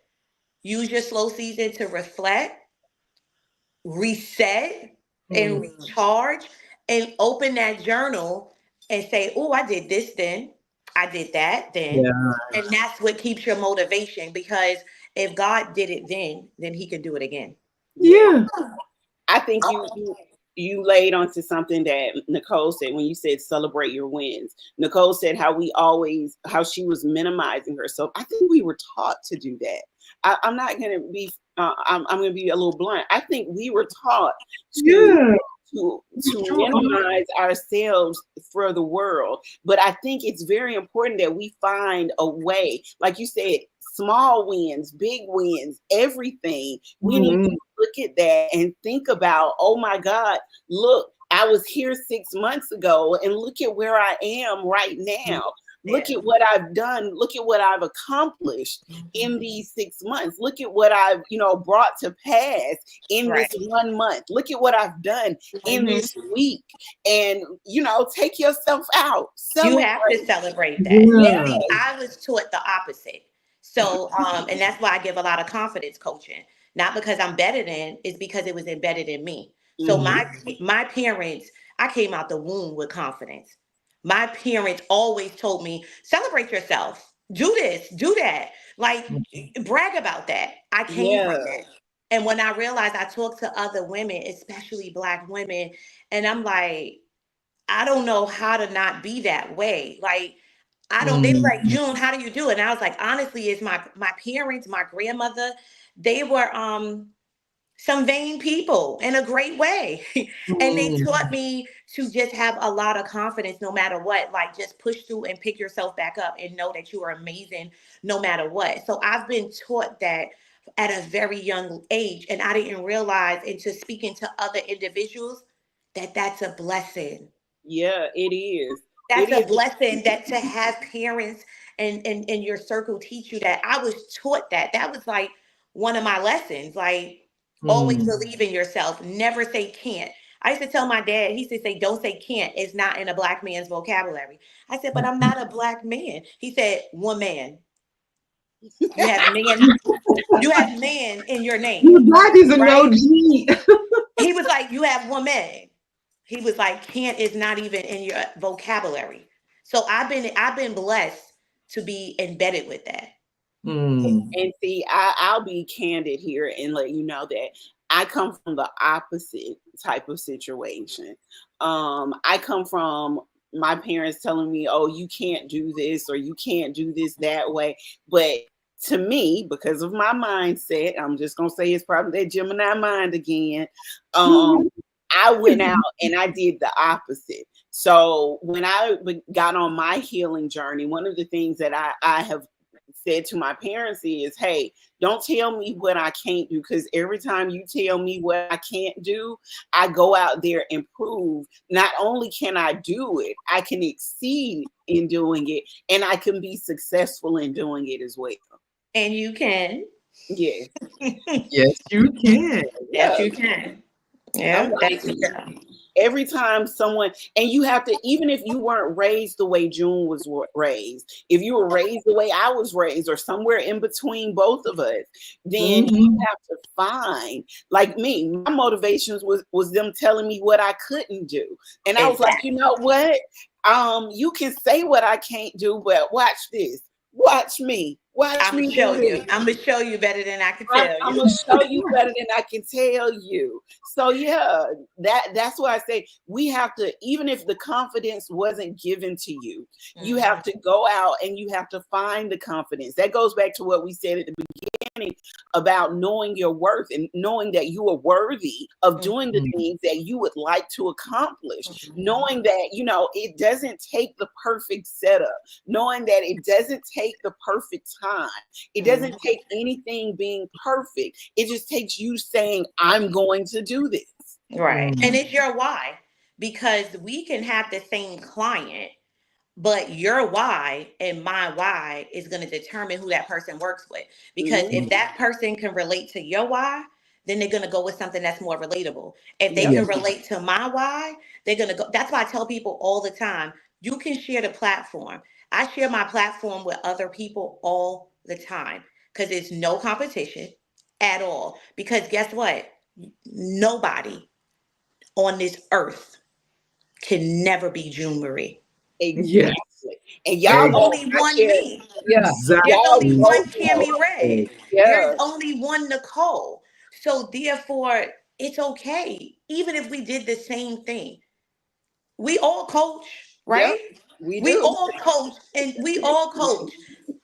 Use your slow season to reflect, reset, and Mm. recharge and open that journal and say, oh, I did this then. I did that then. Yeah. And that's what keeps your motivation because if God did it then he can do it again. Yeah. Yeah. I think you laid onto something that Nicole said when you said celebrate your wins. Nicole said how she was minimizing herself. I think we were taught to do that. I'm not going to be. I'm going to be a little blunt. I think we were taught to Yeah. to minimize ourselves for the world. But I think it's very important that we find a way, like you said, small wins, big wins, everything. We need Mm. to look at that and think about, oh my God, look, I was here 6 months ago and look at where I am right now. Look Yeah. at what I've done. Look at what I've accomplished in these 6 months. Look at what I've, brought to pass in Right. this 1 month. Look at what I've done in Mhm. this week. And, take yourself out. You have to Celebrate. celebrate that. And Yeah. see, I was taught the opposite. So, and that's why I give a lot of confidence coaching. Not because I'm better than, it's because it was embedded in me. So Mhm. my parents, I came out the womb with confidence. My parents always told me, celebrate yourself. Do this, do that. Like brag about that. I came from Yeah. that. And when I realized I talked to other women, especially Black women, and I'm like, I don't know how to not be that way. Like, I don't, they were like, Mm. June, how do you do it? And I was like, honestly, it's my parents, my grandmother, they were some vain people in a great way. And they taught Mm. me to just have a lot of confidence no matter what. Like just push through and pick yourself back up and know that you are amazing no matter what. So I've been taught that at a very young age. And I didn't realize into speaking to other individuals that that's a blessing. Yeah, it is. It That's a is. blessing that to have parents and in your circle teach you that. I was taught that. That was like one of my lessons. Like always Mm. believe in yourself. Never say can't. I used to tell my dad, he used to say, don't say can't. It's not in a Black man's vocabulary. I said, but I'm not a Black man. He said, woman. You have man, you have man in your Your name, dad is an right? OG. He was like, you have woman. He was like, can't is not even in your vocabulary. So I've been blessed to be embedded with that. Mm. And see, I'll be candid here and let you know that I come from the opposite type of situation. I come from my parents telling me, oh, you can't do this or you can't do this that way. But to me, because of my mindset, I'm just gonna say it's probably that Gemini mind again. Um, I went out and I did the opposite. So when I got on my healing journey, one of the things that I have said to my parents is, hey, don't tell me what I can't do, because every time you tell me what I can't do, I go out there and prove not only can I do it, I can exceed in doing it, and I can be successful in doing it as well. And you can. Yeah. Yes, you can. Yes, Yeah. you can. I'm Yeah, like, that's true. every time someone, and you have to, even if you weren't raised the way June was raised, if you were raised the way I was raised or somewhere in between both of us, then you Mhm. have to find, like me, my motivations was them telling me what I couldn't do. And I was like, you Exactly. know what? You can say what I can't do, but watch this. Watch me. Watch I'm gonna me show do you. this. I'm gonna show you better than I can I'm, tell I'm you. gonna show you better than I can tell you. So yeah, that's why I say we have to, even if the confidence wasn't given to you, you have to go out and you have to find the confidence. That goes back to what we said at the beginning about knowing your worth and knowing that you are worthy of doing the things that you would like to accomplish. Knowing that, it doesn't take the perfect setup, knowing that it doesn't take the perfect time. It doesn't take anything being perfect. It just takes you saying, I'm going to do this. Right. And it's your why. Because we can have the same client, but your why and my why is going to determine who that person works with. Because if that person can relate to your why, then they're going to go with something that's more relatable. If they Yep. can relate to my why, they're going to go. That's why I tell people all the time, you can share the platform. I share my platform with other people all the time because it's no competition at all. Because guess what? Nobody on this earth can never be June Marie. Yes. Exactly. And There's y'all both only I one share. me. Yeah. There's Y'all only Exactly. one both know. Tammy Red. There's Yeah. only one Nicole. So therefore, it's okay. Even if we did the same thing, we all coach, Yep. right? We We do. all coach and we all coach.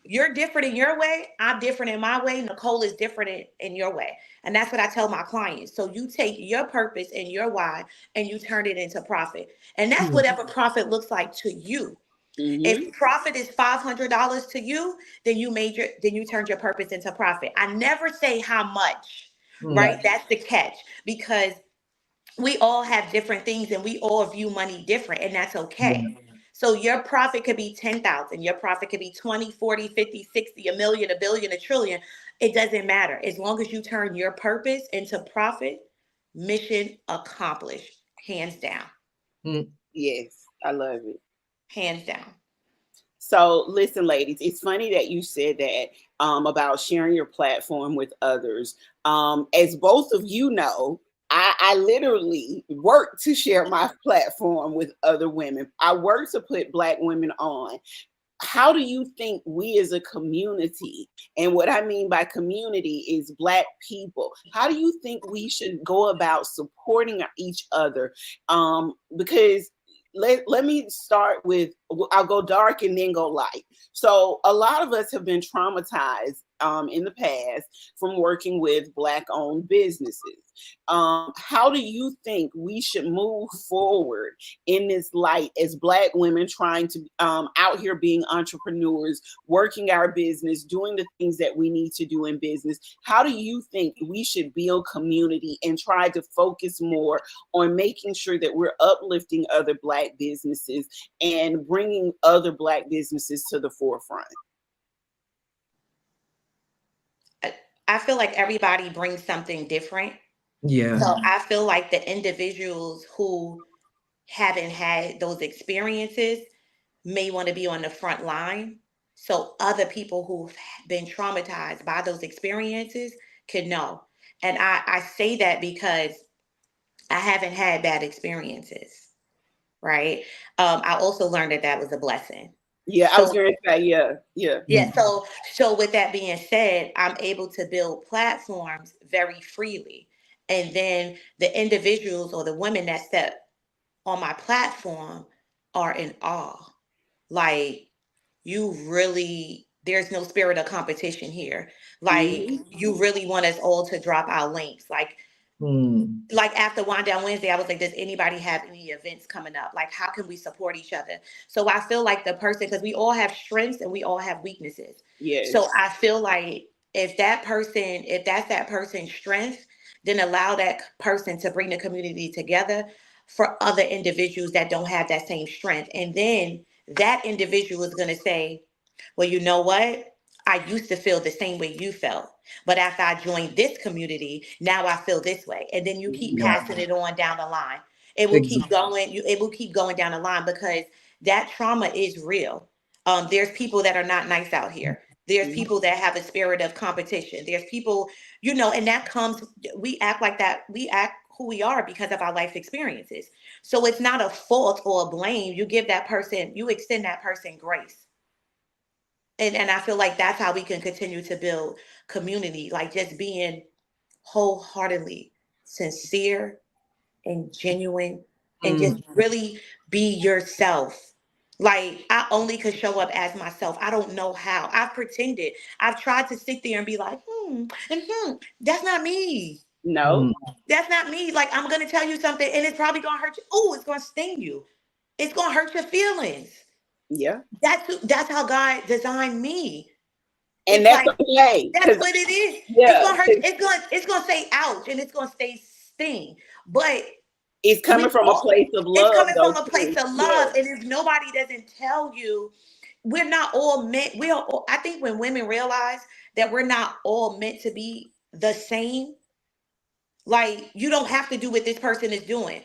You're different in your way. I'm different in my way. Nicole is different in your way. And that's what I tell my clients. So you take your purpose and your why and you turn it into profit. And that's whatever profit looks like to you. Mm-hmm. If profit is $500 to you, then you turned your purpose into profit. I never say how much, Yeah. right? That's the catch because we all have different things and we all view money different and that's okay. So your profit could be 10,000, your profit could be 20, 40, 50, 60, a million, a billion, a trillion. It doesn't matter. As long as you turn your purpose into profit, mission accomplished. Hands down. Yes. I love it. Hands down. So listen, ladies, it's funny that you said that about sharing your platform with others. As both of you know, I literally work to share my platform with other women. I work to put Black women on. How do you think we as a community, and what I mean by community is Black people, how do you think we should go about supporting each other? Because let me start with, I'll go dark and then go light. So a lot of us have been traumatized in the past from working with Black owned businesses. How do you think we should move forward in this light as Black women trying to out here being entrepreneurs, working our business, doing the things that we need to do in business? How do you think we should build community and try to focus more on making sure that we're uplifting other Black businesses and bringing other Black businesses to the forefront? I feel like everybody brings something different. Yeah. So I feel like the individuals who haven't had those experiences may want to be on the front line. So other people who've been traumatized by those experiences can know. And I say that because I haven't had bad experiences, right? I also learned that that was a blessing. Yeah, I was So going to say, yeah. yeah, so with that being said, I'm able to build platforms very freely. And then the individuals or the women that step on my platform are in awe. Like, you really, there's no spirit of competition here. Like, Mm-hmm. you really want us all to drop our links. Like after Wind Down Wednesday, I was like, does anybody have any events coming up? Like, how can we support each other? So I feel like the person, because we all have strengths and we all have weaknesses. Yes. So I feel like if that's that person's strength, then allow that person to bring the community together for other individuals that don't have that same strength. And then that individual is going to say, well, you know what? I used to feel the same way you felt. But after I joined this community, now I feel this way. And then you keep Yeah. passing it on down the line. It will keep Exactly. going. It will keep going down the line because that trauma is real. There's people that are not nice out here. There's people that have a spirit of competition. There's people, and that comes, we act like that. We act who we are because of our life experiences. So it's not a fault or a blame. You give that person, you extend that person grace And I feel like that's how we can continue to build community, like just being wholeheartedly sincere and genuine and just Mm. really be yourself. Like I only could show up as myself. I don't know how. I've pretended. I've tried to sit there and be like, and that's not me. No. Mm. That's not me. Like I'm gonna tell you something and it's probably gonna hurt you. Oh, it's gonna sting you. It's gonna hurt your feelings. Yeah. That's how God designed me. And It's that's like okay. that's Cause what it is. It's yeah, gonna hurt. 'cause It's gonna say ouch and it's gonna stay sting. But it's coming we from a all place of it's love coming though from a place too. of Yeah. love. And if nobody doesn't tell you, we're not all meant. We are. I think when women realize that we're not all meant to be the same, like you don't have to do what this person is doing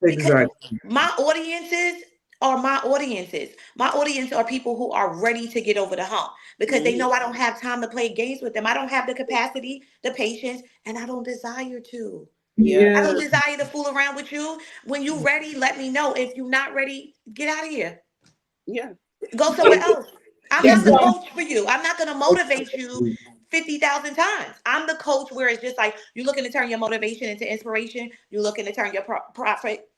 because Exactly. my audiences are my audiences. My audience are people who are ready to get over the hump because they Mhm. know I don't have time to play games with them. I don't have the capacity, the patience, and I don't desire to. Yeah. I Yeah. don't desire to fool around with you. When you ready, let me know. If you're not ready, get out of here. Yeah. Go somewhere And else. I'm that's not the why Mhm. coach for you. I'm not going to motivate you 50,000 times. I'm the coach where it's just like you're looking to turn your motivation into inspiration. You're looking to turn your profit,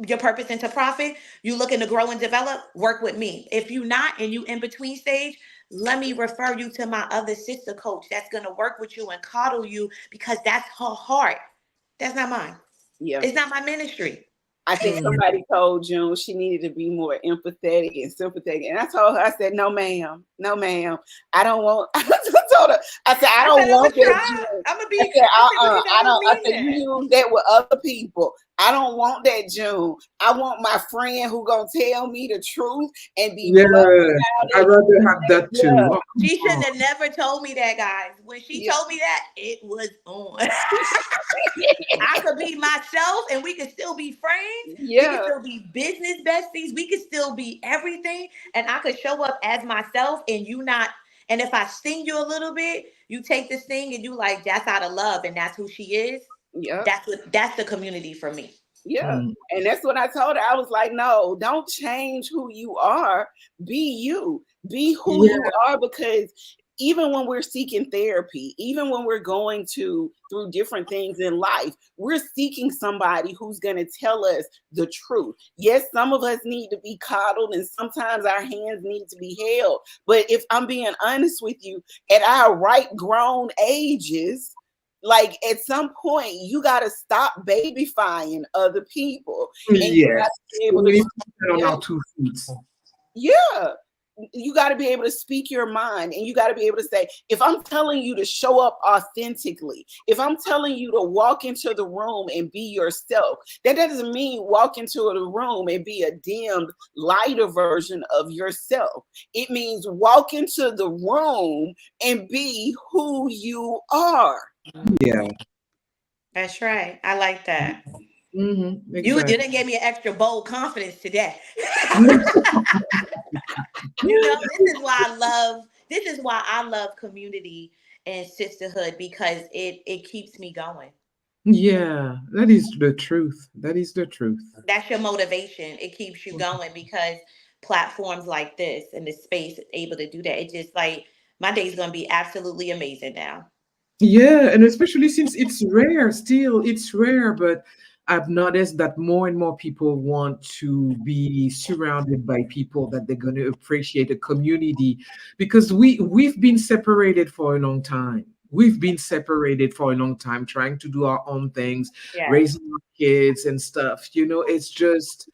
your purpose into profit. You looking to grow and develop. Work with me. If you not and you in between stage, let me refer you to my other sister coach that's going to work with you and coddle you because that's her heart. That's not mine. yeah. It's not my ministry. I think Mm. somebody told June she needed to be more empathetic and sympathetic. And I told her, I said, no, ma'am. No, ma'am. I don't want, I told her, I said, I I don't said I'm gonna want that, try. June. I'm gonna I be. said, I said, but she said I I don't don't, I mean said, that. you use that with other people. I don't want that, June. I want my friend who gonna tell me the truth and be Yeah. blunt about I'd it. rather have that Yeah, too. Oh, come She shouldn't on. have never told me that, guys. When she yeah, told me that, it was on. I could be myself and we could still be friends. We could yeah, still be business besties. We could still be everything. And I could show up as myself and you not. And if I sting you a little bit, you take this thing and you like, that's out of love and that's who she is. yeah. That's the community for me. Yeah. Mm. And that's what I told her. I was like, no, don't change who you are. Be you. Be who Yeah. you are because even when we're seeking therapy, even when we're going through different things in life, we're seeking somebody who's going to tell us the truth. Yes, some of us need to be coddled and sometimes our hands need to be held. But if I'm being honest with you, at our right grown ages, like at some point you got to stop babyfying other people and you got Yes. to be able to We stand on yeah, our 2 feet. yeah, you got to be able to speak your mind and you got to be able to say, if I'm telling you to show up authentically, if I'm telling you to walk into the room and be yourself, that doesn't mean walk into the room and be a dimmed lighter version of yourself. It means walk into the room and be who you are. Yeah. That's right. I like that. You Exactly. didn't give me an extra bold confidence today. This is why I love community and sisterhood because it keeps me going. Yeah, that is the truth. That is the truth. That's your motivation. It keeps you going because platforms like this and this space is able to do that. It just like my day's gonna be absolutely amazing now. Yeah, and especially since it's rare, still, it's rare, but I've noticed that more and more people want to be surrounded by people that they're going to appreciate a community because we've been separated for a long time. We've been separated for a long time, trying to do our own things, Yes. raising our kids and stuff. It's just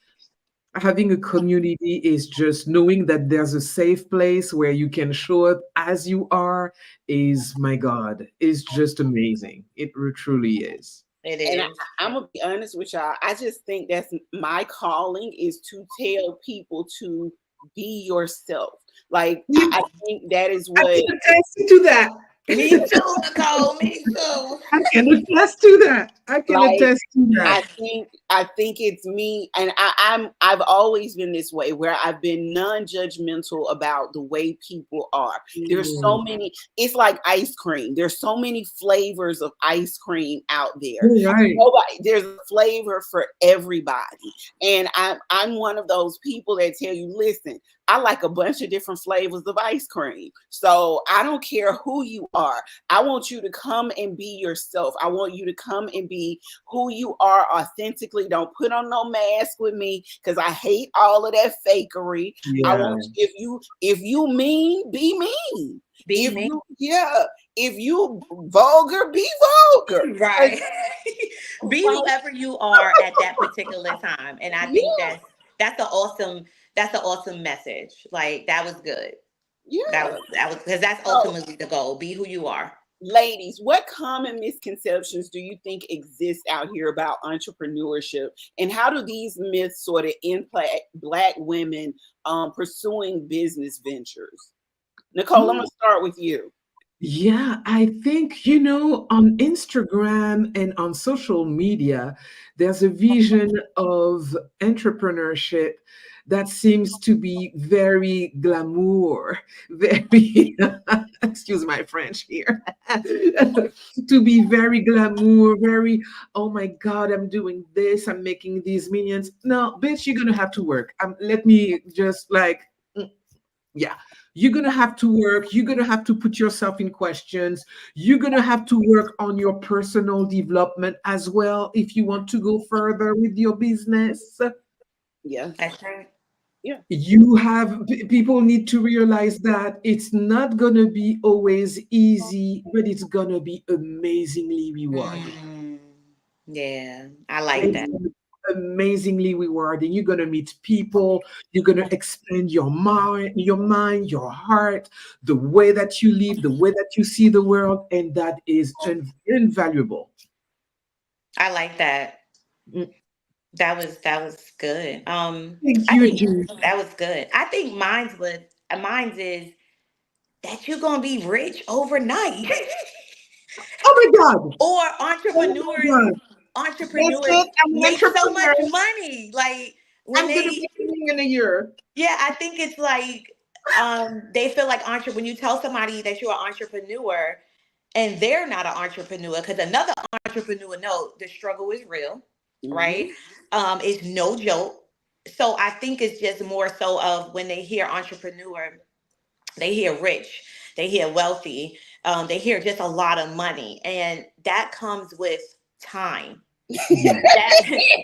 having a community is just knowing that there's a safe place where you can show up as you are is my God, is just amazing. Truly is. It And is. I'm gonna be honest with y'all. I just think that's my calling is to tell people to be yourself. Like Yeah, I think that is I what. can attest to that. Me too, Nicole. Me too. I can attest to that. I can Like, attest to that. I think it's me, and I've always been this way, where I've been non-judgmental about the way people are. There's so Mm, many. It's like ice cream. There's so many flavors of ice cream out there. you're right. There's a flavor for everybody, and I'm one of those people that tell you, listen, I like a bunch of different flavors of ice cream. So I don't care who you are. I want you to come and be yourself. I want you to come and be who you are authentically. Don't put on no mask with me, because I hate all of that fakery. I Yeah. want if you mean, be mean. Be If me. if you vulgar, be vulgar. Right. Be Like, whoever you are at that particular time. And I think yeah, that's an awesome message. Like that was good. yeah. That was because that's So, ultimately the goal. Be who you are. ladies, what common misconceptions do you think exist out here about entrepreneurship, and how do these myths sort of impact Black women pursuing business ventures? Nicole, I'm gonna start with you. Yeah, I think, on Instagram and on social media, there's a vision of entrepreneurship that seems to be very glamour, very, excuse my French here, to be very glamour, very, oh my God, I'm doing this, I'm making these millions. No, bitch, you're gonna have to work. Let me just like, yeah, you're going to have to work. You're going to have to put yourself in questions. You're going to have to work on your personal development as well if you want to go further with your business. Yeah, That's right. yeah, People need to realize that it's not going to be always easy, but it's going to be amazingly rewarding. Mm, yeah, I like It's that. amazingly rewarding. You're gonna meet people. You're gonna expand your heart, the way that you live, the way that you see the world, and that is invaluable. I like that. Mm, That was good. Thank I you, think Jude. that was good. I think mine's is that you're gonna be rich overnight. Oh my God! Or Oh my God! That's entrepreneurs it. I'm an make so entrepreneur. much money. Like when I'm gonna they be earning in a year. yeah, I think it's like they feel like when you tell somebody that you're an entrepreneur and they're not an entrepreneur, because another entrepreneur know the struggle is real, right? hmm It's no joke. So I think it's just more so of when they hear entrepreneur, they hear rich, they hear wealthy, they hear just a lot of money, and that comes with time. Yeah.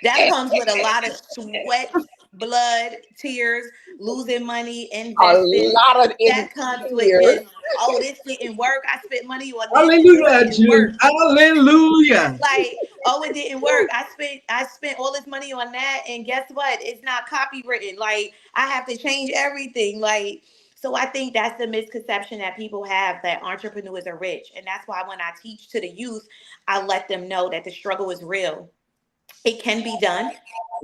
That comes with a lot of sweat, blood, tears, losing money, a investing. lot of That comes with here. just, oh, this didn't work. I spent money on this and this Hallelujah, didn't Jude. work. Hallelujah. Like, oh, it didn't work. I spent all this money on that, and guess what? It's not copywritten. Like, I have to change everything. Like, so I think that's the misconception that people have, that entrepreneurs are rich. And that's why when I teach to the youth, I let them know that the struggle is real. It can be done.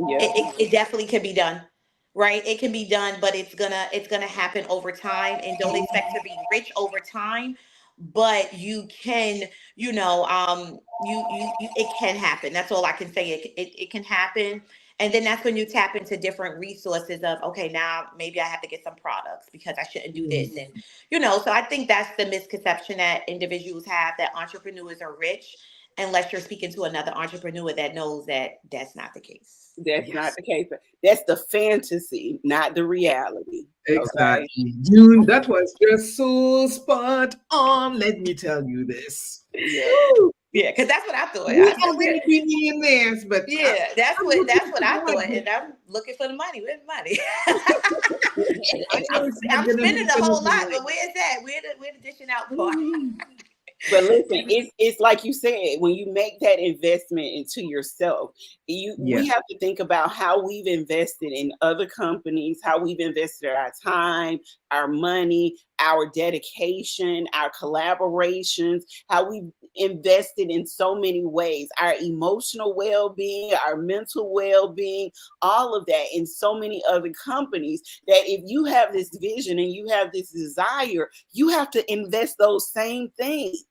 Yeah, It definitely can be done, right? It can be done, but it's gonna happen over time, and don't expect to be rich over time. But you can, it can happen. That's all I can say. It can happen. And then that's when you tap into different resources of, okay, now maybe I have to get some products because I shouldn't do this. And so I think that's the misconception that individuals have, that entrepreneurs are rich, unless you're speaking to another entrepreneur that knows that that's not the case. that's not Yes. the case. That's the fantasy, not the Yeah. reality. Okay. Exactly. June, that was just so spot on. Let me tell you this. Yeah. Woo! Yeah, because that's what I thought. We I are said, going to be millionaires, but yeah, that's I'm what looking that's what I forward. thought, and I'm looking for the money. Where's the money? I know it's not I'm going to spending be a whole lot, overnight. but where's that? Where the dishing out part? But listen, it's like you said, when you make that investment into yourself, Yeah. we have to think about how we've invested in other companies, how we've invested our time, our money, our dedication, our collaborations, how we've invested in so many ways, our emotional well-being, our mental well-being, all of that in so many other companies, that if you have this vision and you have this desire, you have to invest those same things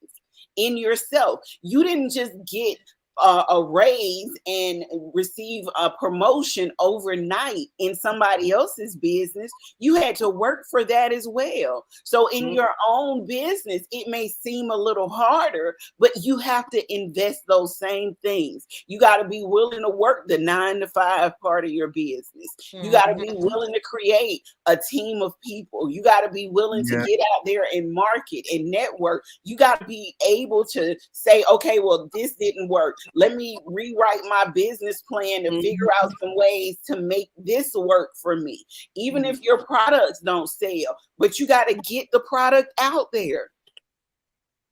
in yourself. You didn't just get a raise and receive a promotion overnight in somebody else's business. You had to work for that as well. So in your own business, it may seem a little harder, but you have to invest those same things. You got to be willing to work the 9 to 5 part of your business. You got to be willing to create a team of people. You got to be willing to get out there and market and network. You got to be able to say, okay, well, this didn't work. Let me rewrite my business plan to figure out some ways to make this work for me. Even if your products don't sell, but you got to get the product out there.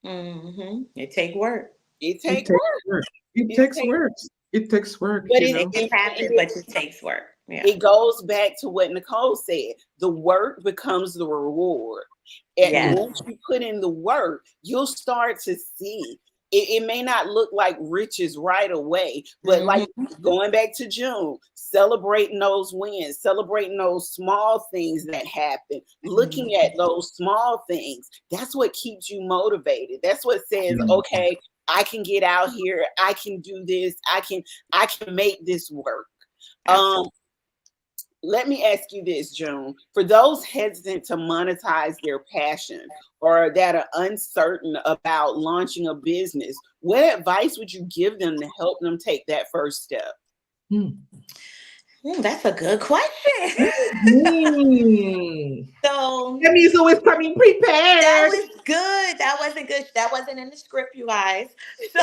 It takes work. It takes work. It takes work. It takes work. But it can happen, but it takes work. Yeah. It goes back to what Nicole said. The work becomes the reward. And once you put in the work, you'll start to see. It may not look like riches right away, but like going back to June, celebrating those wins, celebrating those small things that happen, looking at those small things, that's what keeps you motivated. That's what says, okay, I can get out here, I can do this, I can make this work. Let me ask you this, June. For those hesitant to monetize their passion or that are uncertain about launching a business, what advice would you give them to help them take that first step? That's a good question. So Emmy's always coming prepared. That was good. That wasn't good. That wasn't in the script, you guys. So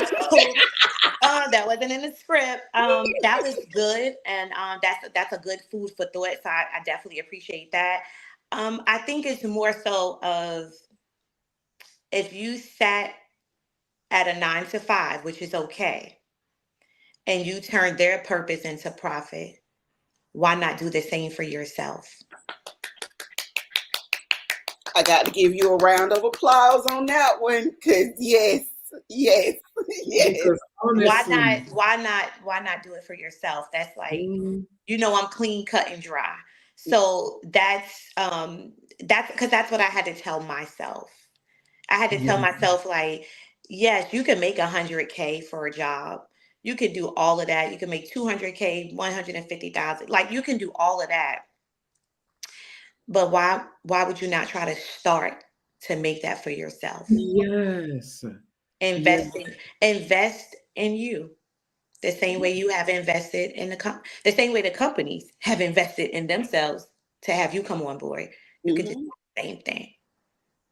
that wasn't in the script. That was good, and that's a good food for thought. So I definitely appreciate that. I think it's more so of if you sat at a 9 to 5, which is okay, and you turn their purpose into profit, why not do the same for yourself? I got to give you a round of applause on that one, because yes. Because honestly, why not do it for yourself? That's like, I'm clean, cut, and dry. So that's because that's what I had to tell myself. I had to tell myself, like, yes, you can make $100K for a job. You can do all of that. You can make $200K, $150,000. Like, you can do all of that. But why would you not try to start to make that for yourself? Yes. Invest in you. The same way you have invested in the same way the companies have invested in themselves to have you come on board. You can just do the same thing.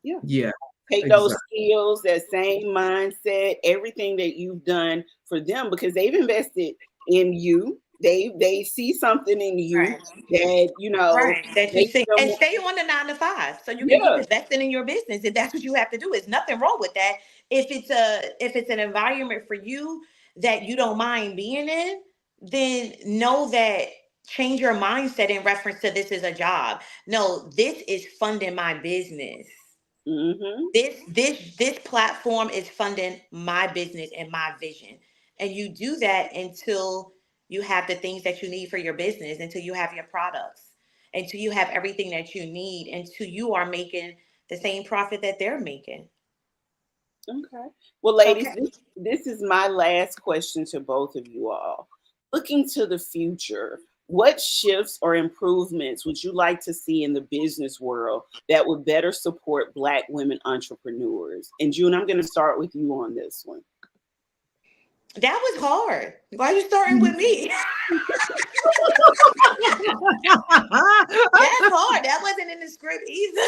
Yeah. Take those skills, that same mindset, everything that you've done for them, because they've invested in you. They see something in you that that you see, and stay on the 9 to 5, so you can keep investing in your business. If that's what you have to do, there's nothing wrong with that. If it's an environment for you that you don't mind being in, then know that change your mindset in reference to this is a job. No, this is funding my business. This platform is funding my business and my vision. And you do that until you have the things that you need for your business, until you have your products, until you have everything that you need, until you are making the same profit that they're making. Okay. Well, ladies, this is my last question to both of you all. Looking to the future, what shifts or improvements would you like to see in the business world that would better support Black women entrepreneurs? And June, I'm going to start with you on this one. That was hard. Why are you starting with me? That's hard. That wasn't in the script either.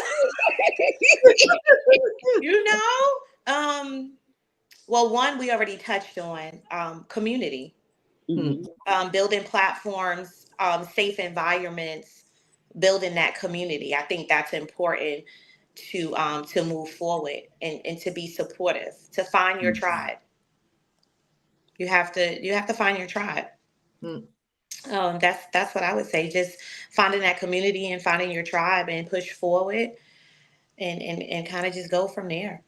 Well, one, we already touched on community. Building platforms, safe environments, building that community. I think that's important to move forward and to be supportive, to find your tribe. You have to find your tribe. That's what I would say. Just finding that community and finding your tribe and push forward and kind of just go from there.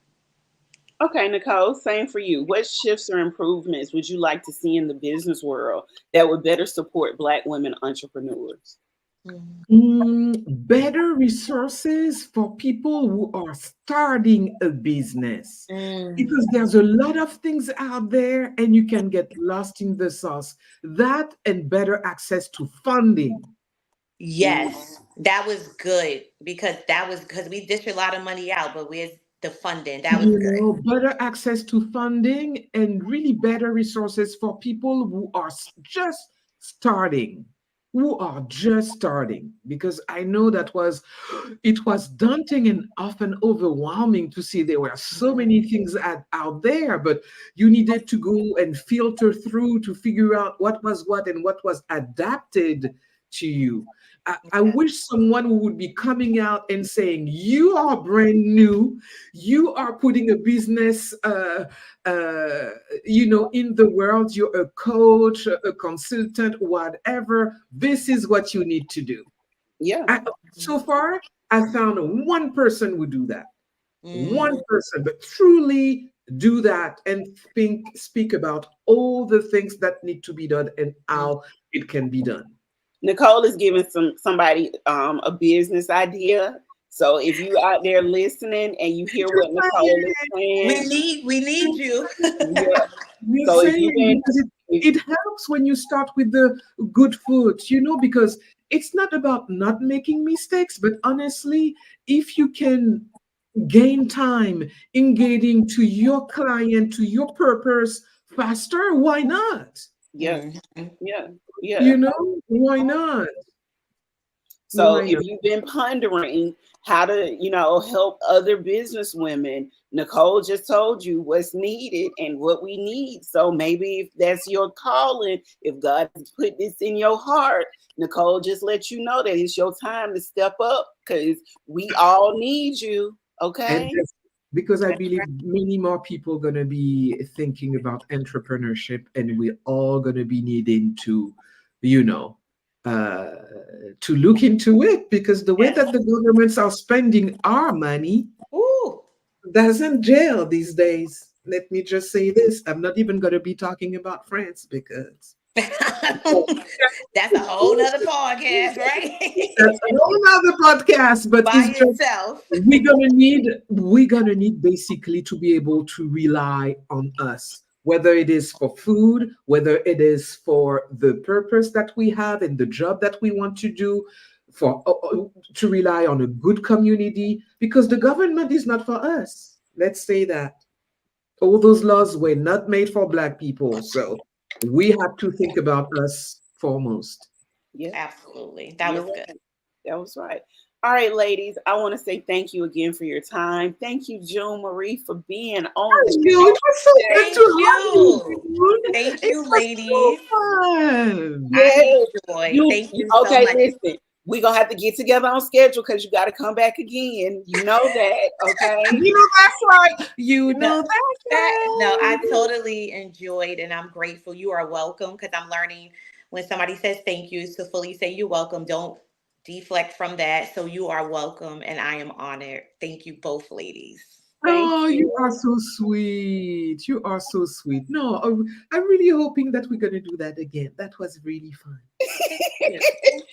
Okay, Nicole, same for you. What shifts or improvements would you like to see in the business world that would better support Black women entrepreneurs? Better resources for people who are starting a business, Mm. because there's a lot of things out there and you can get lost in the sauce. That and better access to funding. Yes, that was good because we dish a lot of money out, but where's the funding? That was good. Better access to funding and really better resources for people who are just starting, because I know it was daunting and often overwhelming to see there were so Mhm. many things out there, but you needed to go and filter through to figure out what was what and what was adapted to you. I Yeah. wish someone would be coming out and saying, you are brand new, you are putting a business uh, in the world, you're a coach, a consultant, whatever, this is what you need to do. Yeah. So far I found one person who do that, one Mm. person, but truly do that and speak about all the things that need to be done and Mm. how it can be done. Nicole is giving somebody a business idea. So if you out there listening and you hear what Nicole is saying, We need you. yeah. You So if say you it been, because if, it helps when you start with the good foot, because it's not about not making mistakes, but honestly, if you can gain time engaging to your client, to your purpose faster, why not? yeah, Mhm. yeah, yeah. Why not? So Why if not? you've been pondering how to, help other business women, Nicole just told you what's needed and what we need. So maybe if that's your calling, if God has put this in your heart, Nicole just let you know that it's your time to step up because we all need you. And Okay. because I That's believe right. many more people gonna be thinking about entrepreneurship, and we're all gonna be needing you know, uh, to look into it, because the way Yes. that the governments are spending our money Ooh. doesn't jail these days. Let me just say this: I'm not even gonna be talking about France because That's a whole nother podcast, right? that's another podcast. But By it's just itself. we're gonna need basically to be able to rely on us, whether it is for food, whether it is for the purpose that we have and the job that we want to do, for to rely on a good community, because the government is not for us. Let's say that all those laws were not made for Black people, so we have to think about us foremost. Yeah, Absolutely. That you're was right. good. That was right. All right, ladies, I want to say thank you again for your time. Thank you, June Marie, for being on the You, it was so good Thank to have you, you. dude. Thank It you, was ladies. so fun. I Yes. enjoyed. Thank you so Okay, much. listen. We're gonna have to get together on schedule because you gotta come back again. You know that, okay? That's right. No, That's no, I right. totally enjoyed and I'm grateful. You are welcome because I'm learning when somebody says thank you to fully say you're welcome. Don't deflect from that. So you are welcome and I am honored. Thank you both ladies. Thank Oh, you are you. so sweet. You are so sweet. No, I'm really hoping that we're gonna do that again. That was really fun. Thank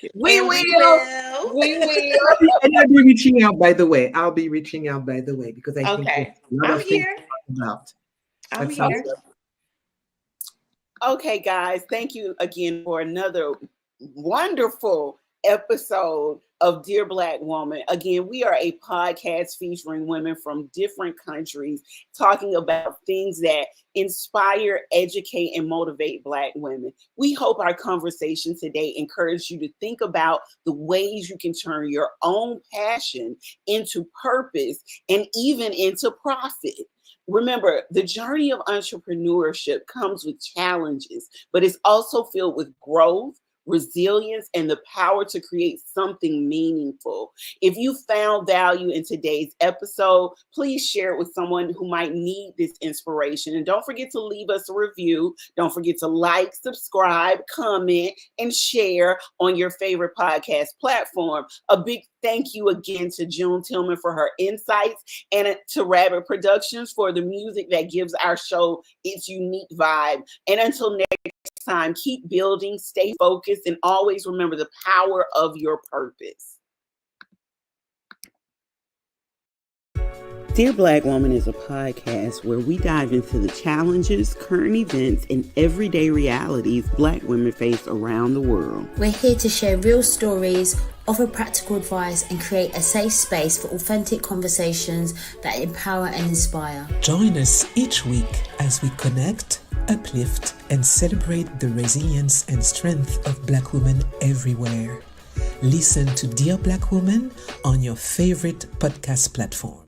you. We And we will. will. We will. And I'll be reaching out, by the way. I'll be reaching out, by the way, because I think we have Okay. a lot I'm of things here. to talk about. I'm That sounds here. good. Okay, guys, thank you again for another wonderful episode of Dear Black Woman. Again, we are a podcast featuring women from different countries talking about things that inspire, educate, and motivate Black women. We hope our conversation today encouraged you to think about the ways you can turn your own passion into purpose and even into profit. Remember, the journey of entrepreneurship comes with challenges, but it's also filled with growth, resilience, and the power to create something meaningful. If you found value in today's episode, please share it with someone who might need this inspiration. And don't forget to leave us a review. Don't forget to like, subscribe, comment, and share on your favorite podcast platform. A big thank you again to June Tillman for her insights and to Rabbit Productions for the music that gives our show its unique vibe. And until next time, keep building, stay focused, and always remember the power of your purpose. Dear Black Woman is a podcast where we dive into the challenges, current events, and everyday realities Black women face around the world. We're here to share real stories, offer practical advice, and create a safe space for authentic conversations that empower and inspire. Join us each week as we connect, uplift, and celebrate the resilience and strength of Black women everywhere. Listen to Dear Black Woman on your favorite podcast platform.